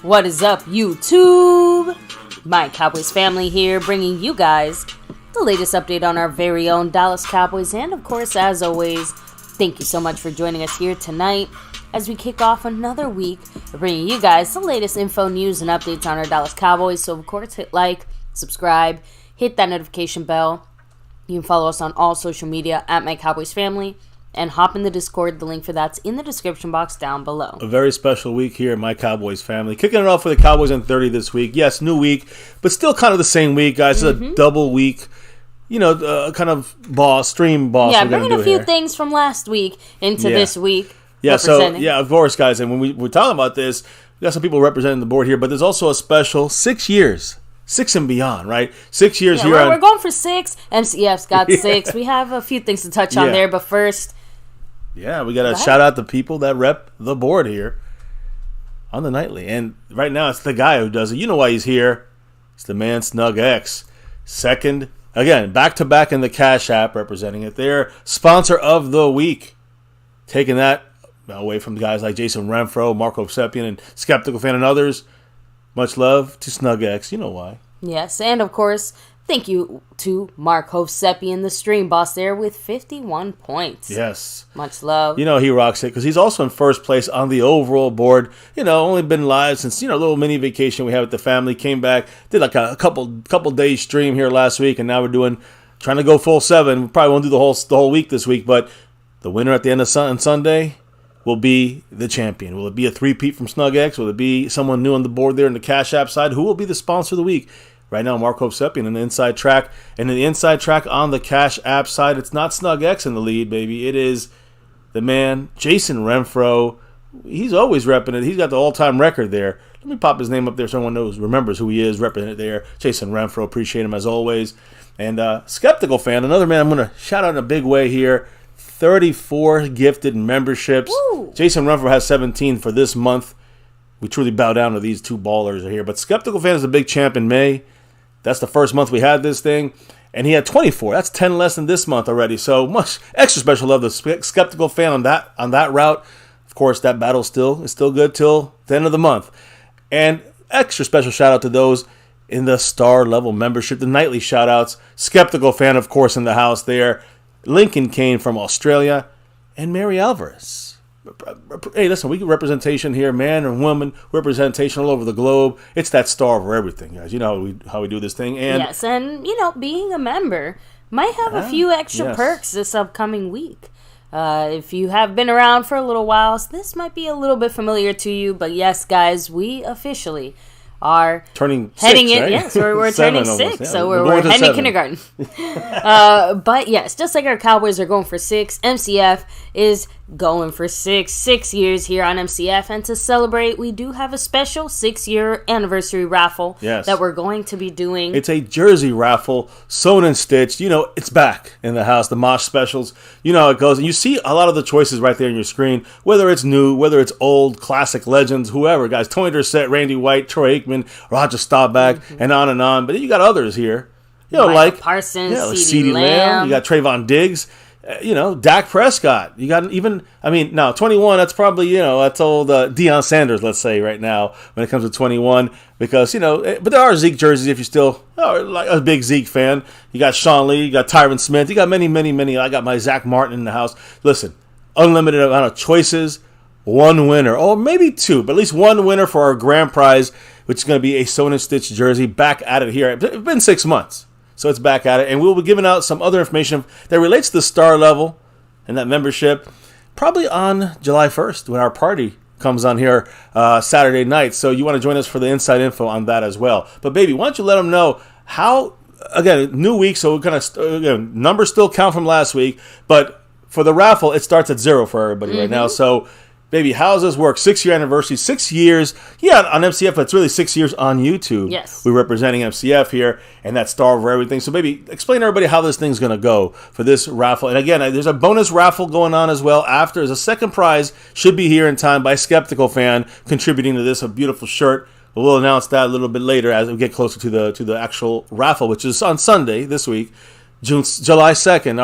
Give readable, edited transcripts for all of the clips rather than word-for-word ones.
What is up, YouTube? My Cowboys family here, bringing you guys the latest update on our very own Dallas Cowboys. And of course, as always, thank you so much for joining us here tonight as we kick off another week of bringing you guys the latest info, news, and updates on our Dallas Cowboys. So of course, hit like, subscribe, hit that notification bell. You can follow us on all social media at MyCowboysFamily. And hop in the Discord. The link for that's in the description box down below. A very special week here at My Cowboys Family. Kicking it off for the Cowboys on 30 this week. Yes, new week, but still kind of the same week, guys. It's a double week, kind of stream boss. Yeah, bringing a few things from last week into this week. Yeah, of course, guys. And when we're talking about this, we got some people representing the board here, but there's also a special 6 years. 6 and beyond, right? 6 years here. We're going for 6. MCF's got 6. We have a few things to touch on there, but first... Yeah, we got to shout out the people that rep the board here on the nightly. And right now, it's the guy who does it. You know why he's here. It's the man Snug X. Second, again, back-to-back in the Cash App, representing it there. Sponsor of the week. Taking that away from guys like Jason Renfro, Marco Sepian, and Skeptical Fan and others. Much love to Snug X. You know why. Yes, and of course... Thank you to Mark Hovsepian, the stream boss there, with 51 points. Yes. Much love. You know, he rocks it because he's also in first place on the overall board. Only been live since, a little mini vacation we had with the family. Came back, did like a couple days stream here last week, and now we're trying to go full 7. We probably won't do the whole week this week, but the winner at the end of Sunday will be the champion. Will it be a three-peat from Snug X? Will it be someone new on the board there in the Cash App side? Who will be the sponsor of the week? Right now, Marco Sepian in the inside track. And in the inside track on the Cash App side, it's not Snug X in the lead, baby. It is the man, Jason Renfro. He's always repping it. He's got the all-time record there. Let me pop his name up there so everyone remembers who he is, repping it there. Jason Renfro, appreciate him as always. And Skeptical Fan, another man I'm going to shout out in a big way here. 34 gifted memberships. Woo! Jason Renfro has 17 for this month. We truly bow down to these two ballers here. But Skeptical Fan is a big champ in May. That's the first month we had this thing. And he had 24. That's 10 less than this month already. So much extra special love to Skeptical Fan on that route. Of course, that battle is still good till the end of the month. And extra special shout out to those in the star level membership, the nightly shout outs. Skeptical Fan, of course, in the house there. Lincoln Kane from Australia. And Mary Alvarez. Hey, listen, we get representation here, man and woman, representation all over the globe. It's that star for everything, guys. You know how we do this thing. And yes, and, being a member might have a few extra perks this upcoming week. If you have been around for a little while, so this might be a little bit familiar to you. But yes, guys, we officially are heading 6, in. Right? Yes, we're turning 6, yeah, so we're heading kindergarten. But yes, just like our Cowboys are going for 6, MCF is going for six years here on MCF, and to celebrate, we do have a special 6-year anniversary raffle that we're going to be doing. It's a jersey raffle, sewn and stitched. You know, it's back in the house, the Mosh specials. You know how it goes, and you see a lot of the choices right there on your screen, whether it's new, whether it's old, classic legends, whoever, guys. Tony Dorsett, Randy White, Troy Aikman, Roger Staubach, and on. But then you got others here. You know, Micah Parsons, Ceedee Lamb. You got Trayvon Diggs. You know, Dak Prescott. You got now 21, that's probably, that's old Deion Sanders, let's say, right now, when it comes to 21. Because, but there are Zeke jerseys if you're still like a big Zeke fan. You got Sean Lee, you got Tyron Smith, you got many. I got my Zach Martin in the house. Listen, unlimited amount of choices, one winner, or maybe two, but at least one winner for our grand prize, which is going to be a sewn and stitched jersey. Back at it here. It's been 6 months. So it's back at it, and we'll be giving out some other information that relates to the star level and that membership probably on July 1st when our party comes on here Saturday night. So you want to join us for the inside info on that as well. But, baby, why don't you let them know how, again, new week, so we're going to, numbers still count from last week, but for the raffle, it starts at 0 for everybody right now. So, baby, how does this work? 6-year anniversary, 6 years. Yeah, on MCF, but it's really 6 years on YouTube. Yes. We're representing MCF here, and that star over everything. So, baby, explain to everybody how this thing's going to go for this raffle. And again, there's a bonus raffle going on as well after. There's a second prize, should be here in time, by Skeptical Fan, contributing to this, a beautiful shirt. We'll announce that a little bit later as we get closer to the actual raffle, which is on Sunday this week, July 2nd.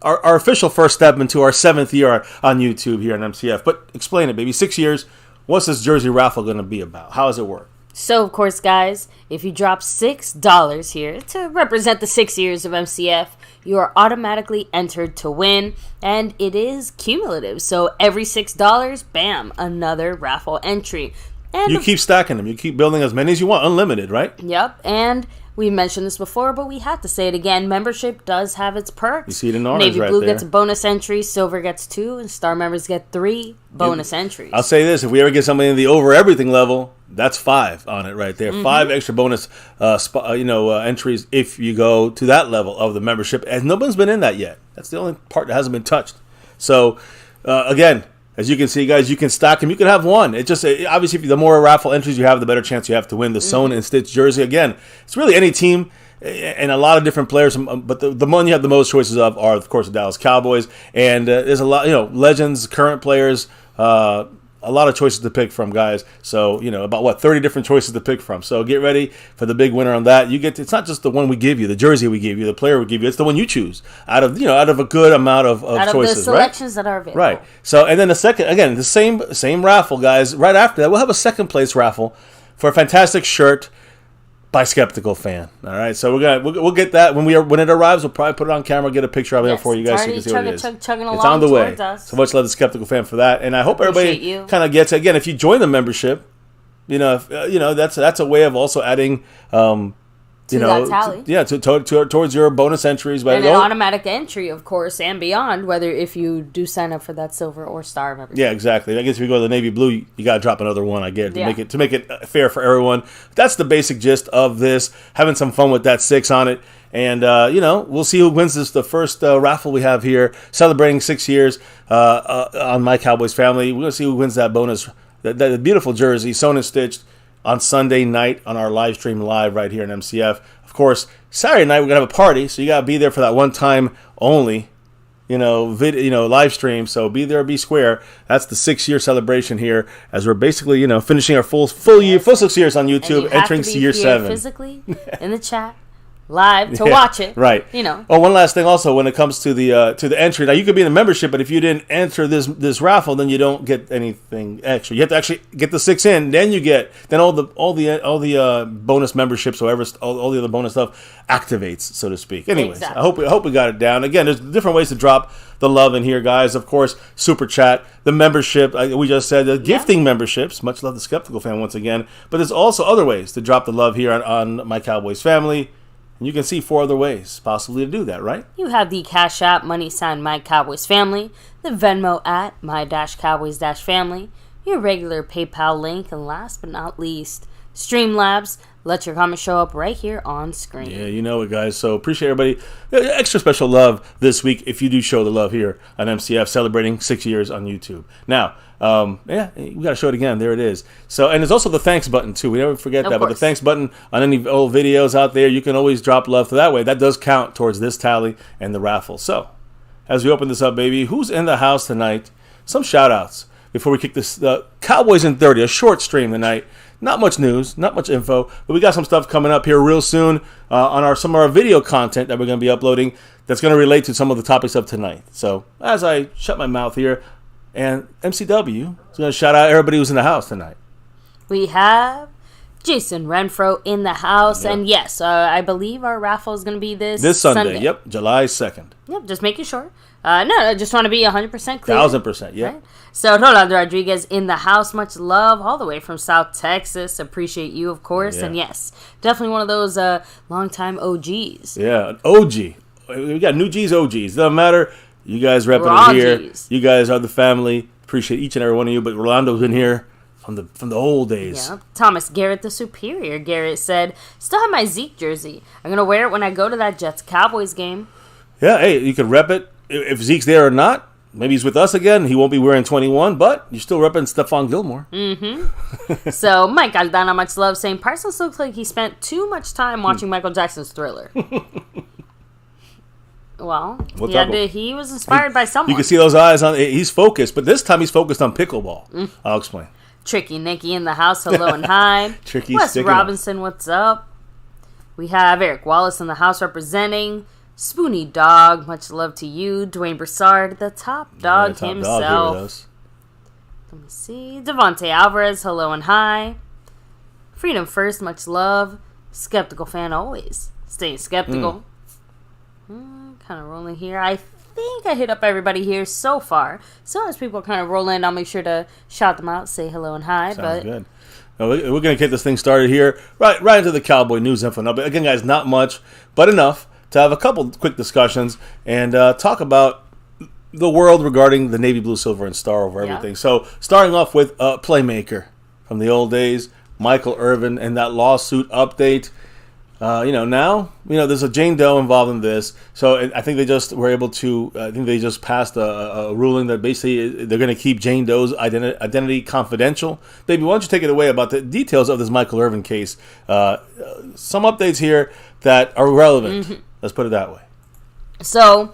Our official first step into our 7th year on YouTube here on MCF. But explain it, baby. 6 years. What's this jersey raffle going to be about? How does it work? So, of course, guys, if you drop $6 here to represent the 6 years of MCF, you are automatically entered to win, and it is cumulative. So every $6, bam, another raffle entry. And you keep stacking them. You keep building as many as you want. Unlimited, right? Yep, and we mentioned this before, but we have to say it again. Membership does have its perks. You see it in orange Navy right Blue there. Gets a bonus entry, Silver gets 2, and Star members get 3 bonus entries. I'll say this. If we ever get somebody in the over everything level, that's 5 on it right there. 5 extra bonus entries if you go to that level of the membership. And nobody's been in that yet. That's the only part that hasn't been touched. So, again, as you can see, guys, you can stack them. You can have one. It just obviously, the more raffle entries you have, the better chance you have to win the sewn and stitched jersey. Again, it's really any team and a lot of different players. But the one you have the most choices of are, of course, the Dallas Cowboys. And there's a lot, legends, current players. A lot of choices to pick from, guys. So, about 30 different choices to pick from. So get ready for the big winner on that. It's not just the one we give you, the jersey we give you, the player we give you. It's the one you choose out of a good amount of choices, right? Out of the selections that are available. Right. So, and then the second, again, the same raffle, guys. Right after that, we'll have a second place raffle for a fantastic shirt by Skeptical Fan. All right, so we'll get that when it arrives. We'll probably put it on camera, get a picture of it for you guys so you can see what it is. It's on the way. So much love to Skeptical Fan for that, and I hope everybody kind of gets it. Again, if you join the membership, that's a way of also adding. That tally. Towards your bonus entries. And an automatic entry, of course, and beyond, whether if you do sign up for that silver or star membership. Yeah, exactly. I guess if you go to the Navy Blue, you got to drop another one, I get, to make it fair for everyone. That's the basic gist of this, having some fun with that 6 on it. And, we'll see who wins the first raffle we have here, celebrating 6 years on MyCowboysFamily. We're going to see who wins that bonus, that beautiful jersey, sewn and stitched, on Sunday night on our live stream live right here in MCF. Of course, Saturday night we're going to have a party, so you got to be there for that one time only, live stream. So be there, be square. That's the 6-year celebration here as we're basically, finishing our full 6 years on YouTube, entering year 7. Physically in the chat. Live to watch it, right? Oh, one last thing also when it comes to the entry. Now you could be in the membership, but if you didn't enter this raffle, then you don't get anything extra. You have to actually get the 6 in, then you get all the bonus memberships, all the other bonus stuff activates, so to speak. Anyways, exactly. I hope we got it down. Again, there's different ways to drop the love in here, guys. Of course, super chat, the membership. We just said the gifting memberships. Much love to Skeptical Fan once again. But there's also other ways to drop the love here on My Cowboys Family. You can see 4 other ways possibly to do that, right? You have the Cash App, $, My Cowboys Family, the Venmo at My-Cowboys-Family, your regular PayPal link, and last but not least, Streamlabs. Let your comments show up right here on screen. Yeah, you know it, guys. So appreciate everybody. Extra special love this week if you do show the love here on MCF, celebrating 6 years on YouTube. Now, we got to show it again. There it is. So, and there's also the thanks button, too. We never forget that. But the thanks button on any old videos out there, you can always drop love to that way. That does count towards this tally and the raffle. So, as we open this up, baby, who's in the house tonight? Some shout-outs before we kick this. Cowboys in 30, a short stream tonight. Not much news, not much info, but we got some stuff coming up here real soon on some of our video content that we're going to be uploading that's going to relate to some of the topics of tonight. So as I shut my mouth here, and MCW is going to shout out everybody who's in the house tonight. We have Jason Renfro in the house, and yes, I believe our raffle is going to be this Sunday. Yep, July 2nd. Yep, just making sure. No, I just want to be 100% clear. 1,000%, yeah. Right? So, Rolando Rodriguez in the house. Much love all the way from South Texas. Appreciate you, of course. Yeah. And yes, definitely one of those longtime OGs. Yeah, an OG. We got new G's, OGs. Doesn't matter. You guys repping it here. G's. You guys are the family. Appreciate each and every one of you. But Rolando's been here from the old days. Yeah. Thomas Garrett, the superior. Garrett said, still have my Zeke jersey. I'm going to wear it when I go to that Jets-Cowboys game. Yeah, hey, you can rep it. If Zeke's there or not, maybe he's with us again. He won't be wearing 21, but you're still repping Stephon Gilmore. Mm-hmm. So, Mike Aldana, much love, saying, Parsons looks like he spent too much time watching Michael Jackson's Thriller. Well, he was inspired by someone. You can see those eyes on. He's focused, but this time he's focused on pickleball. I'll explain. Tricky Nikki in the house. Hello and hi. Tricky Wes Robinson, what's up? We have Eric Wallace in the house representing. Spoony Dog, much love to you. Dwayne Broussard, the top dog himself. Let me see. Devontae Alvarez, hello and hi. Freedom First, much love. Skeptical fan always. Staying skeptical. Kind of rolling here. I think I hit up everybody here so far. So as people kind of roll in, I'll make sure to shout them out, say hello and hi. Sounds good. Well, we're going to get this thing started here. Right into the Cowboy news info. Now, but again, guys, not much, but enough to have a couple quick discussions and talk about the world regarding the Navy Blue, Silver, and Star over everything. So, starting off with a playmaker from the old days, Michael Irvin, and that lawsuit update. Now, there's a Jane Doe involved in this. So, I think they just were able to, passed a ruling that basically they're going to keep Jane Doe's identity confidential. Baby, why don't you take it away about the details of this Michael Irvin case? Some updates here that are relevant. Mm-hmm. Let's put it that way. So,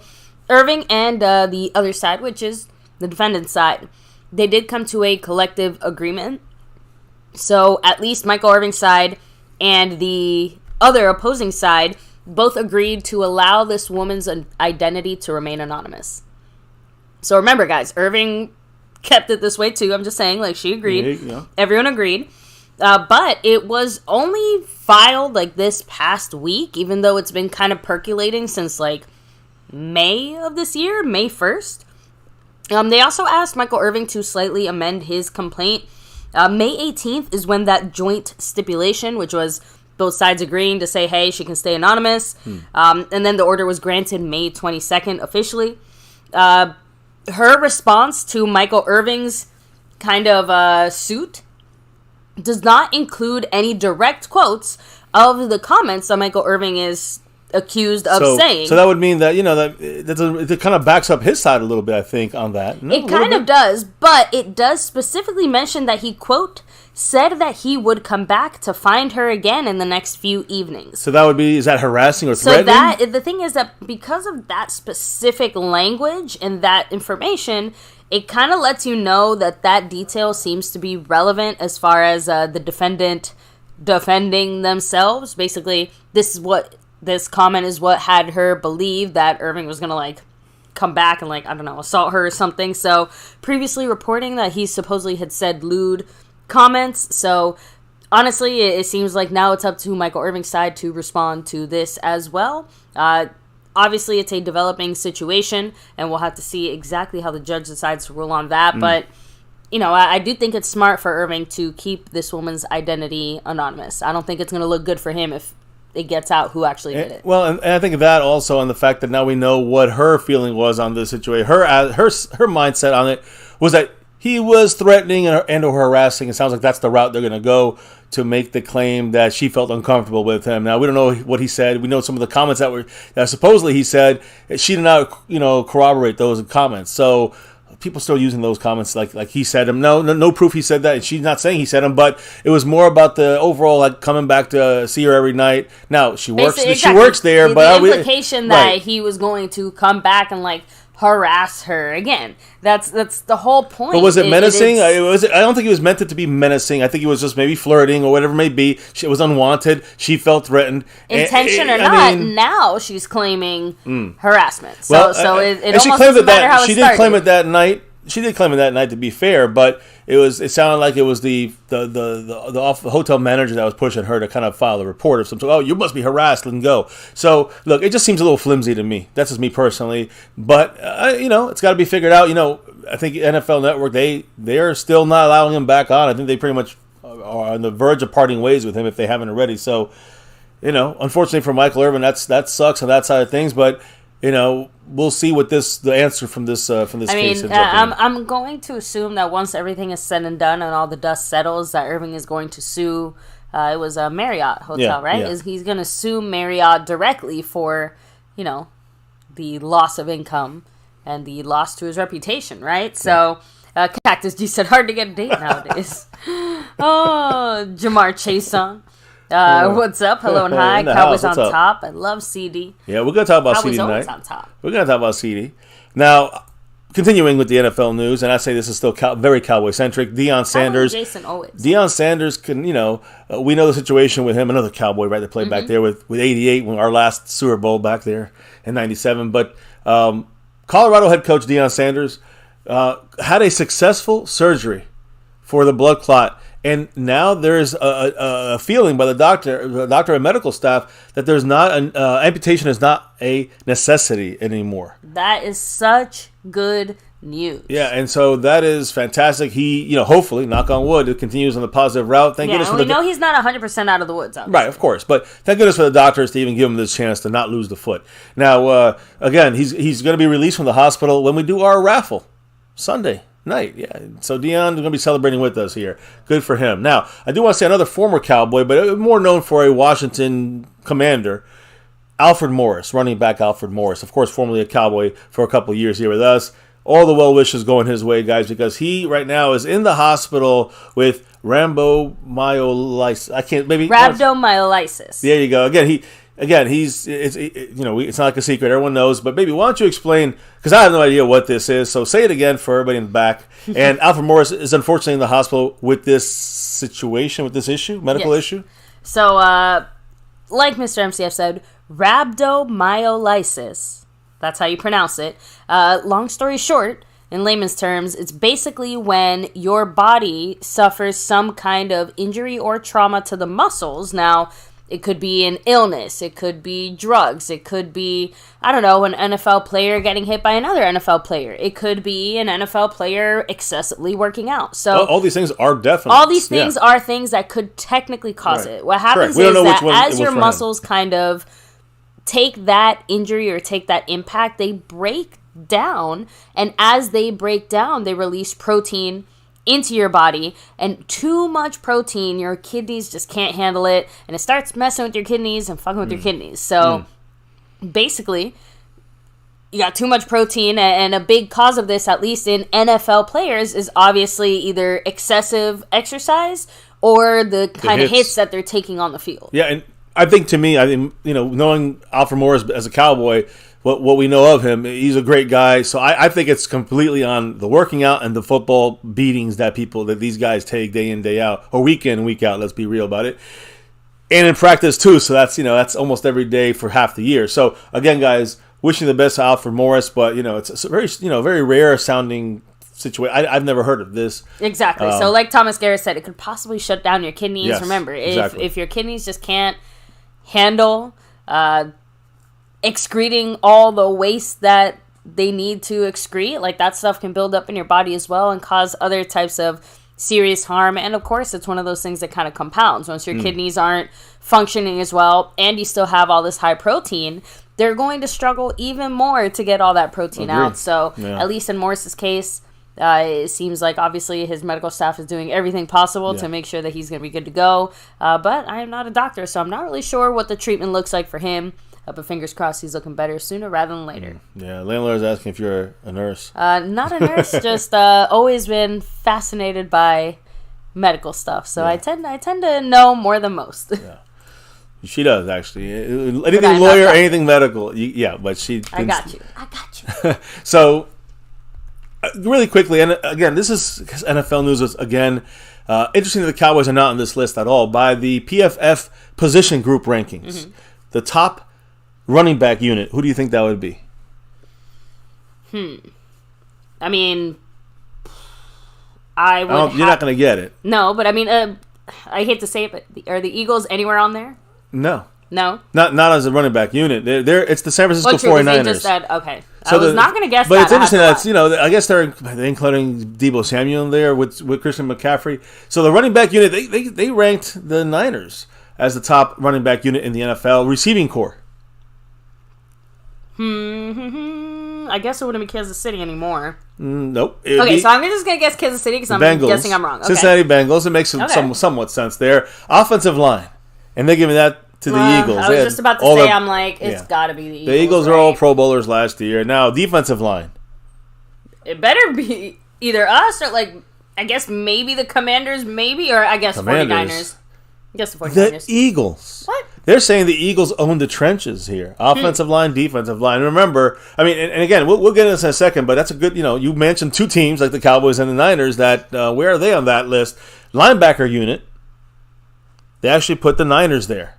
Irving and the other side, which is the defendant's side, they did come to a collective agreement. So, at least Michael Irving's side and the other opposing side both agreed to allow this woman's identity to remain anonymous. So, remember, guys, Irving kept it this way, too. I'm just saying, she agreed. Yeah. Everyone agreed. But it was only filed this past week, even though it's been kind of percolating since May of this year, May 1st. They also asked Michael Irving to slightly amend his complaint. May 18th is when that joint stipulation, which was both sides agreeing to say, hey, she can stay anonymous. And then the order was granted May 22nd officially. Her response to Michael Irving's kind of suit does not include any direct quotes of the comments that Michael Irving is accused of saying. So that would mean that, it kind of backs up his side a little bit, I think, on that. No, it kind of does, but it does specifically mention that he, quote, said that he would come back to find her again in the next few evenings. So that would be, is that harassing or threatening? So the thing is that because of that specific language and that information, it kind of lets you know that detail seems to be relevant as far as the defendant defending themselves. Basically, this comment is what had her believe that Irving was going to, come back and, assault her or something. So, previously reporting that he supposedly had said lewd comments. So, honestly, it seems like now it's up to Michael Irving's side to respond to this as well. Obviously, it's a developing situation, and we'll have to see exactly how the judge decides to rule on that. But, I do think it's smart for Irving to keep this woman's identity anonymous. I don't think it's going to look good for him if it gets out who actually did it. Well, and I think of that also on the fact that now we know what her feeling was on this situation. Her mindset on it was that he was threatening and or harassing. It sounds like that's the route they're going to go to make the claim that she felt uncomfortable with him. Now, we don't know what he said. We know some of the comments that supposedly he said. She did not, corroborate those comments. So people still using those comments like he said them. No proof he said that. And she's not saying he said them, but it was more about the overall coming back to see her every night. Now she works. Exactly. She works there, but the implication that he was going to come back and harass her again. That's the whole point. But was it menacing? I don't think he was meant it to be menacing. I think he was just maybe flirting or whatever it may be. It was unwanted. She felt threatened. Intention or not, now she's claiming harassment. So it almost doesn't matter how it started. She did claim it that night. She did claim it that night, to be fair, but it sounded like it was the hotel manager that was pushing her to kind of file a report or something. Oh, you must be harassed and go. So look, it just seems a little flimsy to me. That's just me personally, but it's got to be figured out. I think NFL Network they are still not allowing him back on. I think they pretty much are on the verge of parting ways with him if they haven't already. So unfortunately for Michael Irvin, that sucks on that side of things, but. We'll see what the answer from this case ends up being. I'm going to assume that once everything is said and done and all the dust settles, that Irving is going to sue. It was a Marriott hotel, right? Yeah. He's going to sue Marriott directly for, the loss of income and the loss to his reputation, right? So, Cactus G said, hard to get a date nowadays. Oh, Jamar Chason. What's up? Hello and hi. Cowboys on top. I love Ceedee. Yeah, we're going to talk about Ceedee tonight. On top. We're going to talk about Ceedee. Now, continuing with the NFL news, and I say this is still very Cowboy-centric, Deion Sanders. Jason always. Deion Sanders can, we know the situation with him. Another Cowboy, right, that played back there with 88, when our last Super Bowl back there in 97. But Colorado head coach Deion Sanders had a successful surgery for the blood clot. And now there's a feeling by the doctor and medical staff that there's not amputation is not a necessity anymore. That is such good news. Yeah, and so that is fantastic. He, hopefully, knock on wood, it continues on the positive route. Thank goodness. And we know he's not 100% out of the woods, obviously. Right, of course. But thank goodness for the doctors to even give him this chance to not lose the foot. Now, again, he's going to be released from the hospital when we do our raffle Sunday night. Yeah, so Deion's going to be celebrating with us here. Good for him. Now, I do want to say another former Cowboy, but more known for a Washington commander, Alfred Morris, running back Alfred Morris. Of course, formerly a Cowboy for a couple of years here with us. All the well wishes going his way, guys, because he right now is in the hospital with rhabdomyolysis. Rhabdomyolysis. There you go. It's not like a secret. Everyone knows. But, baby, why don't you explain, because I have no idea what this is. So say it again for everybody in the back. And Alfred Morris is unfortunately in the hospital with this situation, with this medical issue. So, like Mr. MCF said, rhabdomyolysis. That's how you pronounce it. Long story short, in layman's terms, it's basically when your body suffers some kind of injury or trauma to the muscles. Now, it could be an illness. It could be drugs. It could be, an NFL player getting hit by another NFL player. It could be an NFL player excessively working out. So all these things are definitely. All these things are things that could technically cause it. What happens is that as your muscles kind of take that injury or take that impact, they break down. And as they break down, they release protein into your body, and too much protein, your kidneys just can't handle it, and it starts messing with your kidneys and fucking with your kidneys. So basically, you got too much protein, and a big cause of this, at least in NFL players, is obviously either excessive exercise or the kind of hits that they're taking on the field. Yeah, and I think knowing Alfred Morris as a Cowboy, what we know of him, he's a great guy. So I think it's completely on the working out and the football beatings that these guys take day in, day out, or week in, week out. Let's be real about it. And in practice too. So that's almost every day for half the year. So again, guys, wishing the best to Alfred Morris, but it's a very very rare sounding situation. I've never heard of this. Exactly. So like Thomas Garrett said, it could possibly shut down your kidneys. Yes, remember, exactly. if your kidneys just can't handle excreting all the waste that they need to excrete, like that stuff can build up in your body as well and cause other types of serious harm. And of course, it's one of those things that kind of compounds. Once your kidneys aren't functioning as well and you still have all this high protein, they're going to struggle even more to get all that protein out. So at least in Morris's case, It seems like, obviously, his medical staff is doing everything possible to make sure that he's going to be good to go. But I am not a doctor, so I'm not really sure what the treatment looks like for him. But fingers crossed he's looking better sooner rather than later. Yeah, landlord's asking if you're a nurse. Not a nurse, just always been fascinated by medical stuff. So I tend to know more than most. Yeah. She does, actually. Anything lawyer, anything medical. But she... I got you. So, really quickly, and again, this is NFL news. Again, interesting that the Cowboys are not on this list at all. By the PFF position group rankings, the top running back unit, who do you think that would be? I mean, I would. You're not going to get it. No, but I mean, I hate to say it, but are the Eagles anywhere on there? No. No? Not as a running back unit. It's the San Francisco 49ers. They just said, okay. So I was not going to guess that. But it's interesting that, I guess they're including Deebo Samuel in there with Christian McCaffrey. So the running back unit, they ranked the Niners as the top running back unit in the NFL receiving corps. I guess it wouldn't be Kansas City anymore. Nope. Okay, so I'm just going to guess Kansas City because I'm guessing I'm wrong. Okay. Cincinnati Bengals. It makes somewhat sense there. Offensive line. And they're giving that to the Eagles. I was just about to say, I'm like, it's got to be the Eagles. The Eagles are all Pro Bowlers last year. Now, defensive line. It better be either us or, I guess maybe the Commanders, or I guess 49ers. I guess the 49ers. The Eagles. What? They're saying the Eagles own the trenches here. Offensive line, defensive line. Remember, I mean, and again, we'll get into this in a second, but that's a good, you mentioned two teams like the Cowboys and the Niners that, where are they on that list? Linebacker unit, they actually put the Niners there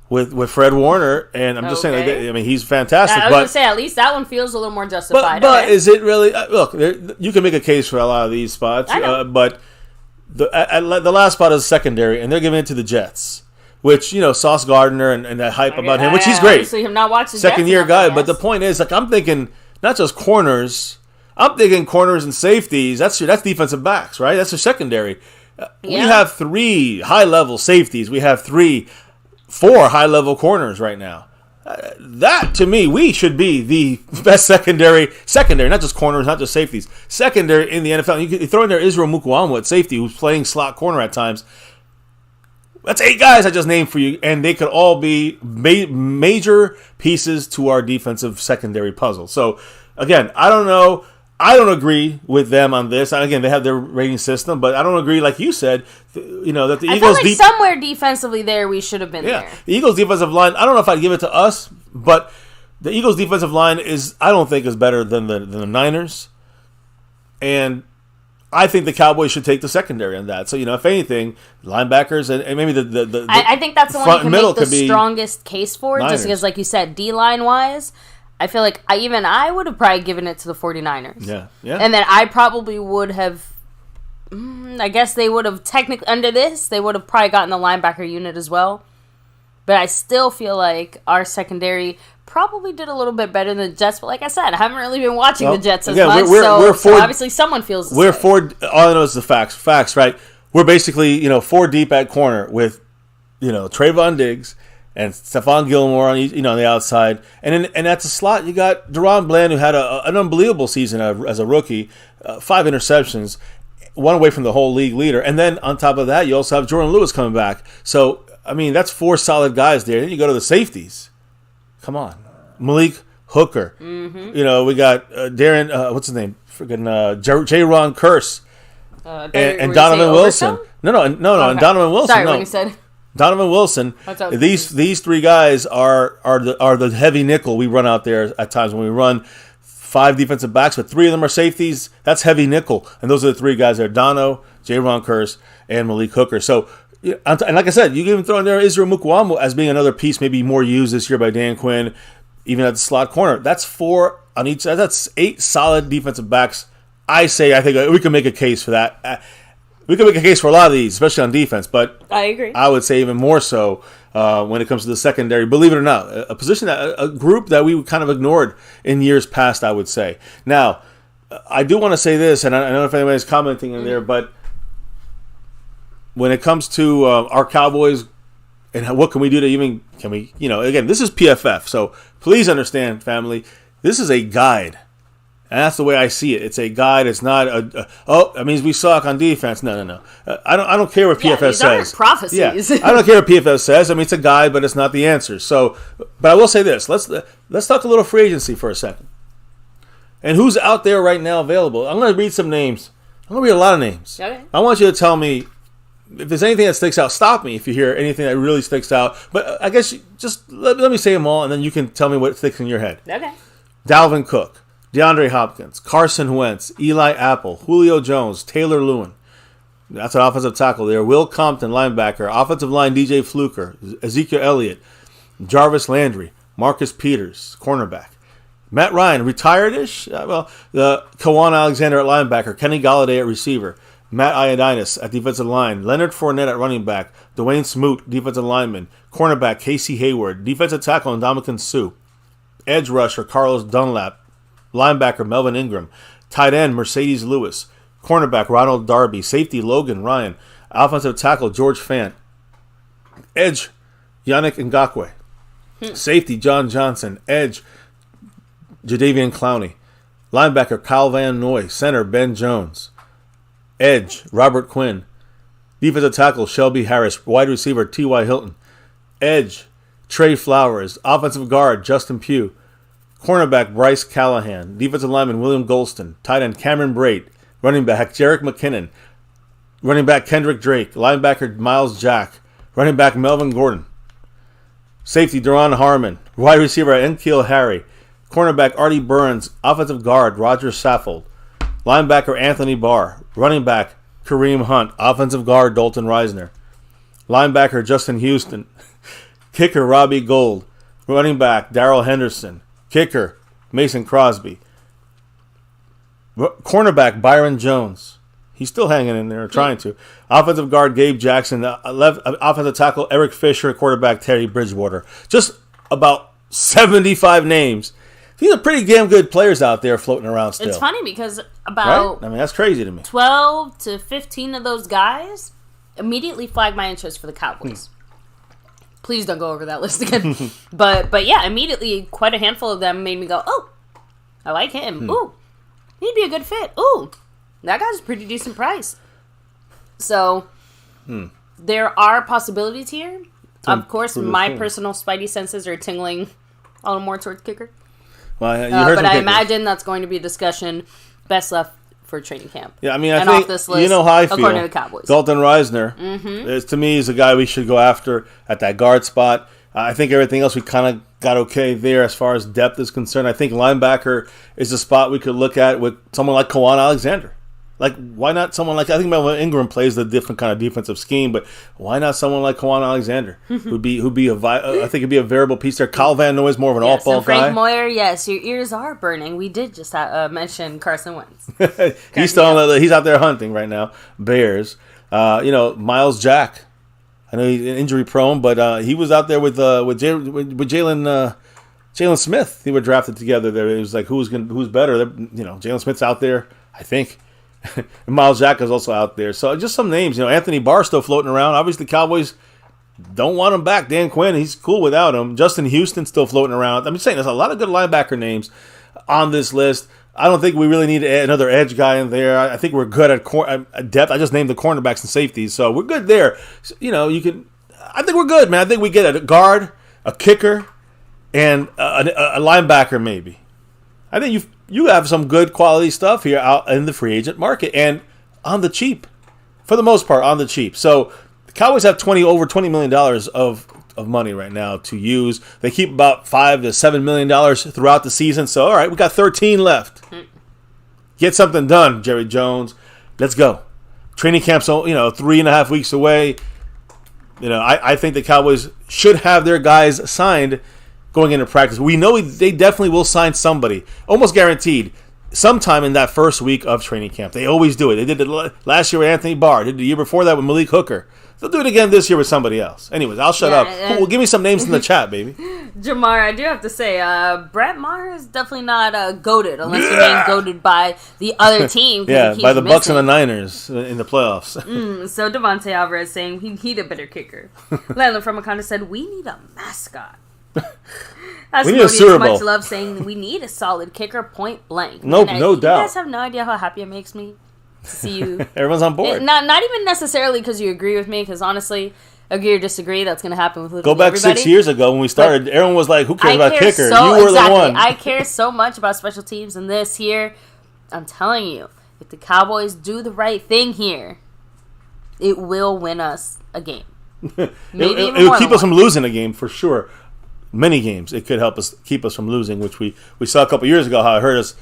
with Fred Warner, and I'm just saying, he's fantastic. I was going to say, at least that one feels a little more justified. But is it really, look, you can make a case for a lot of these spots, but the last spot is secondary, and they're giving it to the Jets. Which, Sauce Gardner and that hype about him, which he's great. Obviously, have not watched the second-year guy, but the point is, I'm thinking not just corners. I'm thinking corners and safeties. That's defensive backs, right? That's your secondary. We have 3 high-level safeties. We have 4 high-level corners right now. That, to me, we should be the best secondary, not just corners, not just safeties, secondary in the NFL. You throw in there Israel Mukuamu at safety, who's playing slot corner at times. That's 8 guys I just named for you, and they could all be major pieces to our defensive secondary puzzle. So, again, I don't know. I don't agree with them on this. And again, they have their rating system, but I don't agree, like you said, that the Eagles... I feel like somewhere defensively there we should have been there. The Eagles' defensive line, I don't know if I'd give it to us, but the Eagles' defensive line I don't think is better than the Niners. And I think the Cowboys should take the secondary on that. So, if anything, linebackers and maybe the I think that's the one you can make the strongest case for, Niners. just because, like you said, D-line wise, I feel like I would have probably given it to the 49ers. Yeah. And then I probably would have, I guess they would have technically, under this, they would have probably gotten the linebacker unit as well. But I still feel like our secondary probably did a little bit better than the Jets. But like I said, I haven't really been watching the Jets as much. So obviously someone feels the We're same. 4, all I know is the facts. Facts, right? We're basically, 4 deep at corner with, Trayvon Diggs and Stephon Gilmore on the outside. And at the slot, you got Deron Bland, who had an unbelievable season as a rookie, 5 interceptions, 1 away from the whole league leader. And then on top of that, you also have Jordan Lewis coming back. So, that's 4 solid guys there. Then you go to the safeties. Come on. Malik Hooker. Mm-hmm. We got Darren, what's his name? J-Ron Curse. And Donovan Wilson. No, and Donovan Wilson. Sorry, when you said... Donovan Wilson. These 3 guys are the heavy nickel we run out there at times when we run 5 defensive backs, but 3 of them are safeties. That's heavy nickel. And those are the 3 guys there. Dono, J-Ron Curse, and Malik Hooker. So, and like I said, you can even throw in there Israel Mukuamu as being another piece, maybe more used this year by Dan Quinn, even at the slot corner. That's 4 on each side. That's 8 solid defensive backs. I think we can make a case for that. We can make a case for a lot of these, especially on defense. But I agree. I would say even more so when it comes to the secondary. Believe it or not, a group that we kind of ignored in years past, I would say. Now, I do want to say this, and I don't know if anybody's commenting in there, but when it comes to our Cowboys and what can we do to again, this is PFF, so please understand, family, this is a guide. And that's the way I see it. It's a guide. It's not that means we suck on defense. No. I don't care what PFF these says. Aren't prophecies. Yeah, I don't care what PFF says. I mean, it's a guide, but it's not the answer. So, but I will say this. Let's talk a little free agency for a second. And who's out there right now available? I'm going to read some names. I'm going to read a lot of names. Okay. I want you to tell me if there's anything that sticks out. Stop me if you hear anything that really sticks out. But I guess just let me say them all, and then you can tell me what sticks in your head. Okay. Dalvin Cook, DeAndre Hopkins, Carson Wentz, Eli Apple, Julio Jones, Taylor Lewin. That's an offensive tackle there. Will Compton, linebacker. Offensive line, DJ Fluker, Ezekiel Elliott, Jarvis Landry, Marcus Peters, cornerback. Matt Ryan, retired-ish? The Kawan Alexander at linebacker, Kenny Golladay at receiver, Matt Ioannidis at defensive line, Leonard Fournette at running back, Dwayne Smoot, defensive lineman, cornerback Casey Hayward, defensive tackle Ndamukong Suh, edge rusher Carlos Dunlap, linebacker Melvin Ingram, tight end Mercedes Lewis, cornerback Ronald Darby, safety Logan Ryan, offensive tackle George Fant, edge Yannick Ngakoue, safety John Johnson, edge Jadeveon Clowney, linebacker Kyle Van Noy, center Ben Jones, edge Robert Quinn, defensive tackle Shelby Harris, wide receiver T.Y. Hilton, edge Trey Flowers, offensive guard Justin Pugh, cornerback Bryce Callahan, defensive lineman William Golston, tight end Cameron Brate, running back Jerick McKinnon, running back Kendrick Drake, linebacker Miles Jack, running back Melvin Gordon, safety Daron Harmon, wide receiver N'Keal Harry, cornerback Artie Burns, offensive guard Roger Saffold, linebacker Anthony Barr, running back Kareem Hunt, offensive guard Dalton Reisner, linebacker Justin Houston, kicker Robbie Gould, running back Darrell Henderson, kicker Mason Crosby, cornerback Byron Jones. He's still hanging in there, trying to. Offensive guard Gabe Jackson, offensive tackle Eric Fisher, quarterback Terry Bridgewater. Just about 75 names. These are pretty damn good players out there floating around still. It's funny because about right? I mean, that's crazy to me. 12 to 15 of those guys immediately flagged my interest for the Cowboys. Please don't go over that list again. but yeah, immediately quite a handful of them made me go, oh, I like him. Ooh, he'd be a good fit. Ooh, that guy's a pretty decent price. So there are possibilities here. Of course, my personal spidey senses are tingling a little more towards kicker. Well, you heard but I imagine that's going to be a discussion best left for training camp. Yeah, I mean, I think, off this list, you know how I feel. According to the Cowboys. Dalton Reisner, to me, is a guy we should go after at that guard spot. I think everything else we kind of got okay there as far as depth is concerned. I think linebacker is a spot we could look at with someone like Kawan Alexander. Like, why not someone like, I think Melvin Ingram plays the different kind of defensive scheme, but why not someone like Kawan Alexander, who'd be I think it'd be a variable piece there. Kyle Van Noy is more of an off-ball guy. Frank Moyer, yes, your ears are burning. We did just mention Carson Wentz. He's still he's out there hunting right now. Bears, Miles Jack. I know he's injury prone, but he was out there with Jalen Smith. They were drafted together. There, it was like who's better. Jalen Smith's out there, I think. And Miles Jack is also out there. So just some names. Anthony Barr still floating around. Obviously, the Cowboys don't want him back. Dan Quinn, he's cool without him. Justin Houston still floating around. I'm just saying, there's a lot of good linebacker names on this list. I don't think we really need another edge guy in there. I think we're good at depth. I just named the cornerbacks and safeties, so we're good there. So, I think we're good, man. I think we get a guard, a kicker, and a linebacker maybe. I think you have some good quality stuff here out in the free agent market and on the cheap, for the most part, on the cheap. So the Cowboys have over $20 million of money right now to use. They keep about $5 to $7 million throughout the season. So all right, we got 13 left. Get something done, Jerry Jones. Let's go. Training camp's 3.5 weeks away. I think the Cowboys should have their guys signed going into practice. We know they definitely will sign somebody, almost guaranteed, sometime in that first week of training camp. They always do it. They did it last year with Anthony Barr. Did it the year before that with Malik Hooker. They'll do it again this year with somebody else. Anyways, I'll shut up. Well, give me some names in the chat, baby. Jamar, I do have to say, Brett Maher is definitely not goated, unless you're being goated by the other team. Yeah, by the Bucks and the Niners in the playoffs. So Devontae Alvarez saying he'd a better kicker. Landon from Wakanda said, we need a mascot. That's we need a Super Bowl. Much love saying we need a solid kicker, point blank. No doubt. You guys have no idea how happy it makes me to see you. Everyone's on board. Not even necessarily because you agree with me, because honestly, agree or disagree, that's going to happen with Go back everybody. 6 years ago when we started. Everyone was like, "Who cares about kicker?" So, you were the one. I care so much about special teams, and this here, I'm telling you, if the Cowboys do the right thing here, it will win us a game. It would keep us from losing a game for sure. Many games it could help us keep us from losing, which we saw a couple years ago how it hurt us,